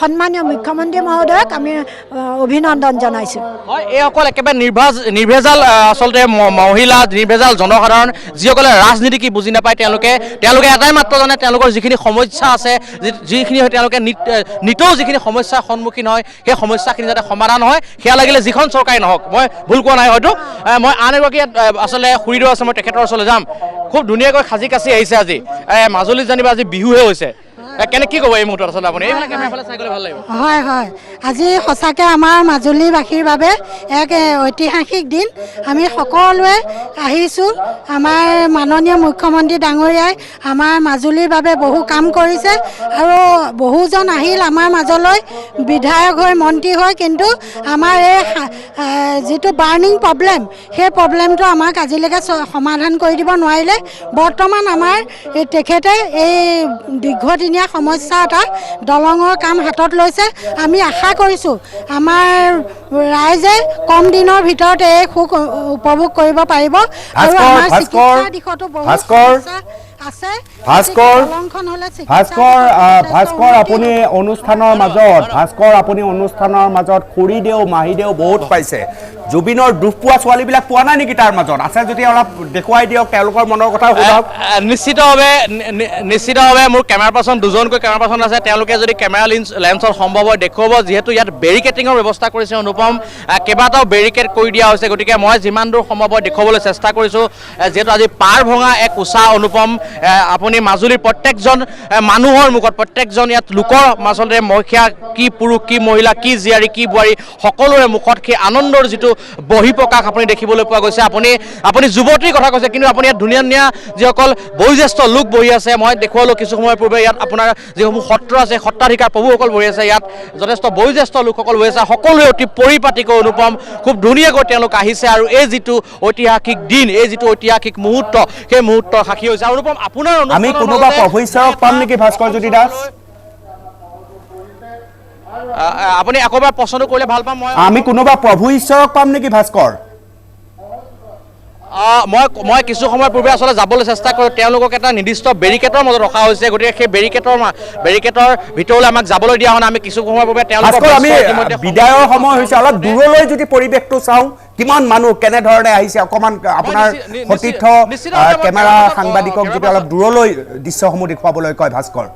সন্মানীয় মুখ্যমন্ত্ৰী মহোদয়ক আমি অভিনন্দন জনাইছোঁ এই অকল একেবাৰে নিৰ্ভেজাল আচলতে মহিলা নিৰ্ভেজাল জনসাধাৰণ যিসকলে ৰাজনীতি কি বুজি নাপায় তেওঁলোকে এটাই মাত্ৰ জানে তেওঁলোকৰ যিখিনি সমস্যা আছে যিখিনি তেওঁলোকে নিতৌ যিখিনি সমস্যাৰ সন্মুখীন হয় সেই সমস্যাখিনি যাতে সমাধান হয় সেয়া লাগিলে যিখন চৰকাৰে নহওক মই ভুল কোৱা নাই হয়তো মই আন এগৰাকী আচলতে খুৰীদেউ আছে মই তেখেতৰ ওচৰলৈ যাম খুব ধুনীয়াকৈ সাজি কাচি আহিছে আজি মাজুলীত জানিবা আজি বিহুহে হৈছে কেনে কি ক'ব এই মুহূৰ্তত আচলতে আপুনি এইবিলাক কেমেৰাফালে চাই গ'লে ভাল লাগিব হয় আজি সঁচাকৈ আমাৰ মাজুলীবাসীৰ বাবে এক ঐতিহাসিক দিন আমি সকলোৱে আহিছোঁ আমাৰ মাননীয় মুখ্যমন্ত্ৰী ডাঙৰীয়াই আমাৰ মাজুলীৰ বাবে বহু কাম কৰিছে আৰু বহুজন আহিল আমাৰ মাজলৈ বিধায়ক হৈ মন্ত্ৰী হৈ কিন্তু আমাৰ এই যিটো বাৰ্ণিং প্ৰব্লেম সেই প্ৰব্লেমটো আমাক আজিলৈকে সমাধান কৰি দিব নোৱাৰিলে বৰ্তমান আমাৰ তেখেতে এই দীৰ্ঘদিনীয়া সমস্যা এটা দলঙৰ কাম হাতত লৈছে আমি আশা কৰিছোঁ আমাৰ ৰাইজে কম দিনৰ ভিতৰতে এই সুখ উপভোগ কৰিব পাৰিব আৰু আমাৰ চিকিৎসাৰ দিশতো বহুত সমস্যা আছে ভাস্কৰ আপুনি অনুষ্ঠানৰ মাজত খুৰীদেউ মাহীদেউ বহুত পাইছে জুবিনৰ দুখ পোৱা ছোৱালীবিলাক পোৱা নাই নেকি তাৰ মাজত আছে যদি অলপ দেখুৱাই দিয়ক তেওঁলোকৰ মনৰ কথা শুনক নিশ্চিতভাৱে মোৰ কেমেৰা পাৰ্চন দুজনকৈ কেমেৰা পাৰ্চন আছে তেওঁলোকে যদি কেমেৰা লেন্সত সম্ভৱ হয় দেখুৱাব যিহেতু ইয়াত বেৰিকেটিঙৰ ব্যৱস্থা কৰিছে অনুপম কেইবাটাও বেৰিকেড কৰি দিয়া হৈছে গতিকে মই যিমান দূৰ সম্ভৱ হয় দেখুৱাবলৈ চেষ্টা কৰিছোঁ যিহেতু আজি পাৰ ভঙা এক উষা অনুপম আপুনি মাজুলীৰ প্ৰত্যেকজন মানুহৰ মুখত প্ৰত্যেকজন ইয়াত লোকৰ আচলতে মহিলা কি পুৰুষ কি মহিলা কি জীয়াৰী কি বোৱাৰী সকলোৰে মুখত সেই আনন্দৰ যিটো বহিঃপ্ৰকাশ আপুনি দেখিবলৈ পোৱা গৈছে আপুনি যুৱতীৰ কথা কৈছে কিন্তু আপুনি ইয়াত ধুনীয়া ধুনীয়া যিসকল বয়োজ্যেষ্ঠ লোক বহি আছে মই দেখুৱালোঁ কিছু সময় পূৰ্বে ইয়াত আপোনাৰ যিসমূহ সত্ৰ আছে সত্ৰাধিকাৰ প্ৰভুসকল বহি আছে ইয়াত যথেষ্ট বয়োজ্যেষ্ঠ লোকসকল বহি আছে সকলোৱে অতি পৰিপাটিকৈ অনুপম খুব ধুনীয়াকৈ তেওঁলোক আহিছে আৰু এই যিটো ঐতিহাসিক দিন এই যিটো ঐতিহাসিক মুহূৰ্ত সেই মুহূৰ্তৰ সাক্ষী হৈছে অনুপম আপোনাৰ আমি কোনোবা প্ৰভু ঈশ্বৰক পাম নেকি ভাস্কৰজ্যোতি দাস আপুনি আকৌবাৰ প্ৰশ্নটো কৰিলে ভাল পাম আমি কোনোবা প্ৰভু ঈশ্বৰক পাম নেকি ভাস্কৰ মই কিছু সময় পূৰ্বে আচলতে যাবলৈ চেষ্টা কৰোঁ তেওঁলোকক এটা নিৰ্দিষ্ট বেৰিকেটৰ মাজত ৰখা হৈছে গতিকে সেই বেৰিকেটৰ ভিতৰলৈ আমাক যাবলৈ দিয়া হোৱা নাই আমি কিছু সময় পূৰ্বে তেওঁলোকক বিদায়ৰ সময় হৈছে অলপ দূৰলৈ যদি পৰিৱেশটো চাওঁ কিমান মানুহ কেনেধৰণে আহিছে অকণমান আপোনাৰ সতীৰ্থ কেমেৰা সাংবাদিকক যদি অলপ দূৰলৈ দৃশ্যসমূহ দেখুৱাবলৈ কয় ভাস্কৰ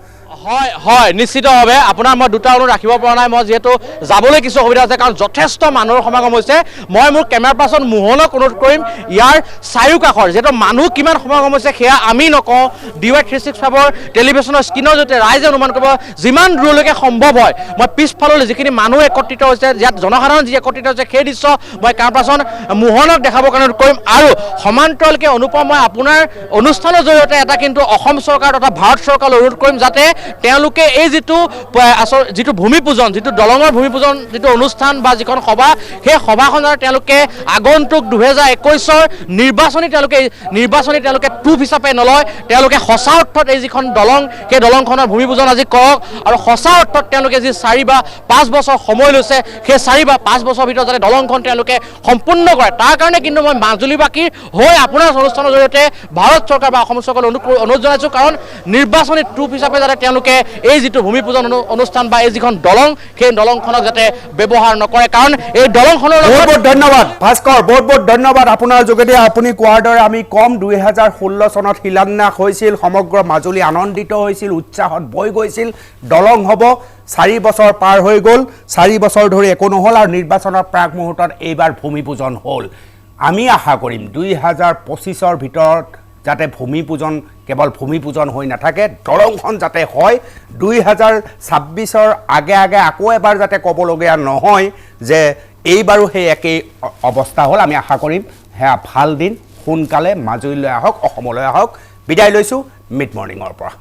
হয় হয় নিশ্চিতভাৱে আপোনাৰ মই দুটা অনুৰোধ ৰাখিব পৰা নাই মই যিহেতু যাবলৈ কিছু অসুবিধা আছে কাৰণ যথেষ্ট মানুহৰ সমাগম হৈছে মই মোৰ কেমেৰা পাৰ্চন মোহনক অনুৰোধ কৰিম ইয়াৰ চাৰিওকাষৰ যিহেতু মানুহ কিমান সমাগম হৈছে সেয়া আমি নকওঁ DY365 টেলিভিশ্যনৰ স্ক্ৰীণৰ জৰিয়তে ৰাইজে অনুমান কৰিব যিমান দূৰলৈকে সম্ভৱ হয় মই পিছফাললৈ যিখিনি মানুহ একত্ৰিত হৈছে ইয়াত জনসাধাৰণ যি একত্ৰিত হৈছে সেই দৃশ্য মই কেমেৰা পাৰ্চন মোহনক দেখাবৰ কাৰণে কৰিম আৰু সমান্তৰালকৈ অনুপম মই আপোনাৰ অনুষ্ঠানৰ জৰিয়তে এটা কিন্তু অসম চৰকাৰ তথা ভাৰত চৰকাৰলৈ অনুৰোধ কৰিম যাতে তেওঁলোকে এই যিটো ভূমি পূজন যিটো দলঙৰ ভূমি পূজন যিটো অনুষ্ঠান বা যিখন সভা সেই সভাখনৰ তেওঁলোকে আগন্তুক 2021 নিৰ্বাচনী তেওঁলোকে প্ৰুফ হিচাপে নলয় তেওঁলোকে সঁচা অৰ্থত এই যিখন দলং সেই দলংখনৰ ভূমি পূজন আজি কৰক আৰু সঁচা অৰ্থত তেওঁলোকে যি 4 বা 5 বছৰ সময় লৈছে সেই 4 বা 5 বছৰৰ ভিতৰত যাতে দলংখন তেওঁলোকে সম্পূৰ্ণ কৰে তাৰ কাৰণে কিন্তু মই মাজুলীবাসীৰ হৈ আপোনাৰ অনুষ্ঠানৰ জৰিয়তে ভাৰত চৰকাৰ বা অসম চৰকাৰলৈ অনুৰোধ জনাইছোঁ কাৰণ নিৰ্বাচনী প্ৰুফ হিচাপে যাতে তেওঁলোকে এই যিটো ভূমি পূজন অনুষ্ঠান বা এই যিখন দলং সেই দলংখনক যাতে ব্যৱহাৰ নকৰে কাৰণ এই দলংখনৰ বহুত ধন্যবাদ ভাস্কৰ বহুত ধন্যবাদ আপোনাৰ যোগেদি আপুনি কোৱাৰ দৰে আমি কম 2016 চনত শিলান্যাস হৈছিল সমগ্ৰ মাজুলী আনন্দিত হৈছিল উৎসাহত বৈ গৈছিল দলং হ'ব 4 বছৰ পাৰ হৈ গ'ল 4 বছৰ ধৰি একো নহ'ল আৰু নিৰ্বাচনৰ প্ৰাক মুহূৰ্তত এইবাৰ ভূমি পূজন হ'ল আমি আশা কৰিম 2025ৰ ভিতৰত যাতে ভূমি পূজন কেৱল ভূমি পূজন হৈ নাথাকে দলংখন যাতে হয় 2026ৰ আগে আকৌ এবাৰ যাতে ক'বলগীয়া নহয় যে এইবাৰো সেই একেই অৱস্থা হ'ল আমি আশা কৰিম হেয়া ভাল দিন সোনকালে মাজুলীলৈ আহক অসমলৈ আহক বিদায় লৈছোঁ মিড মৰ্ণিঙৰ পৰা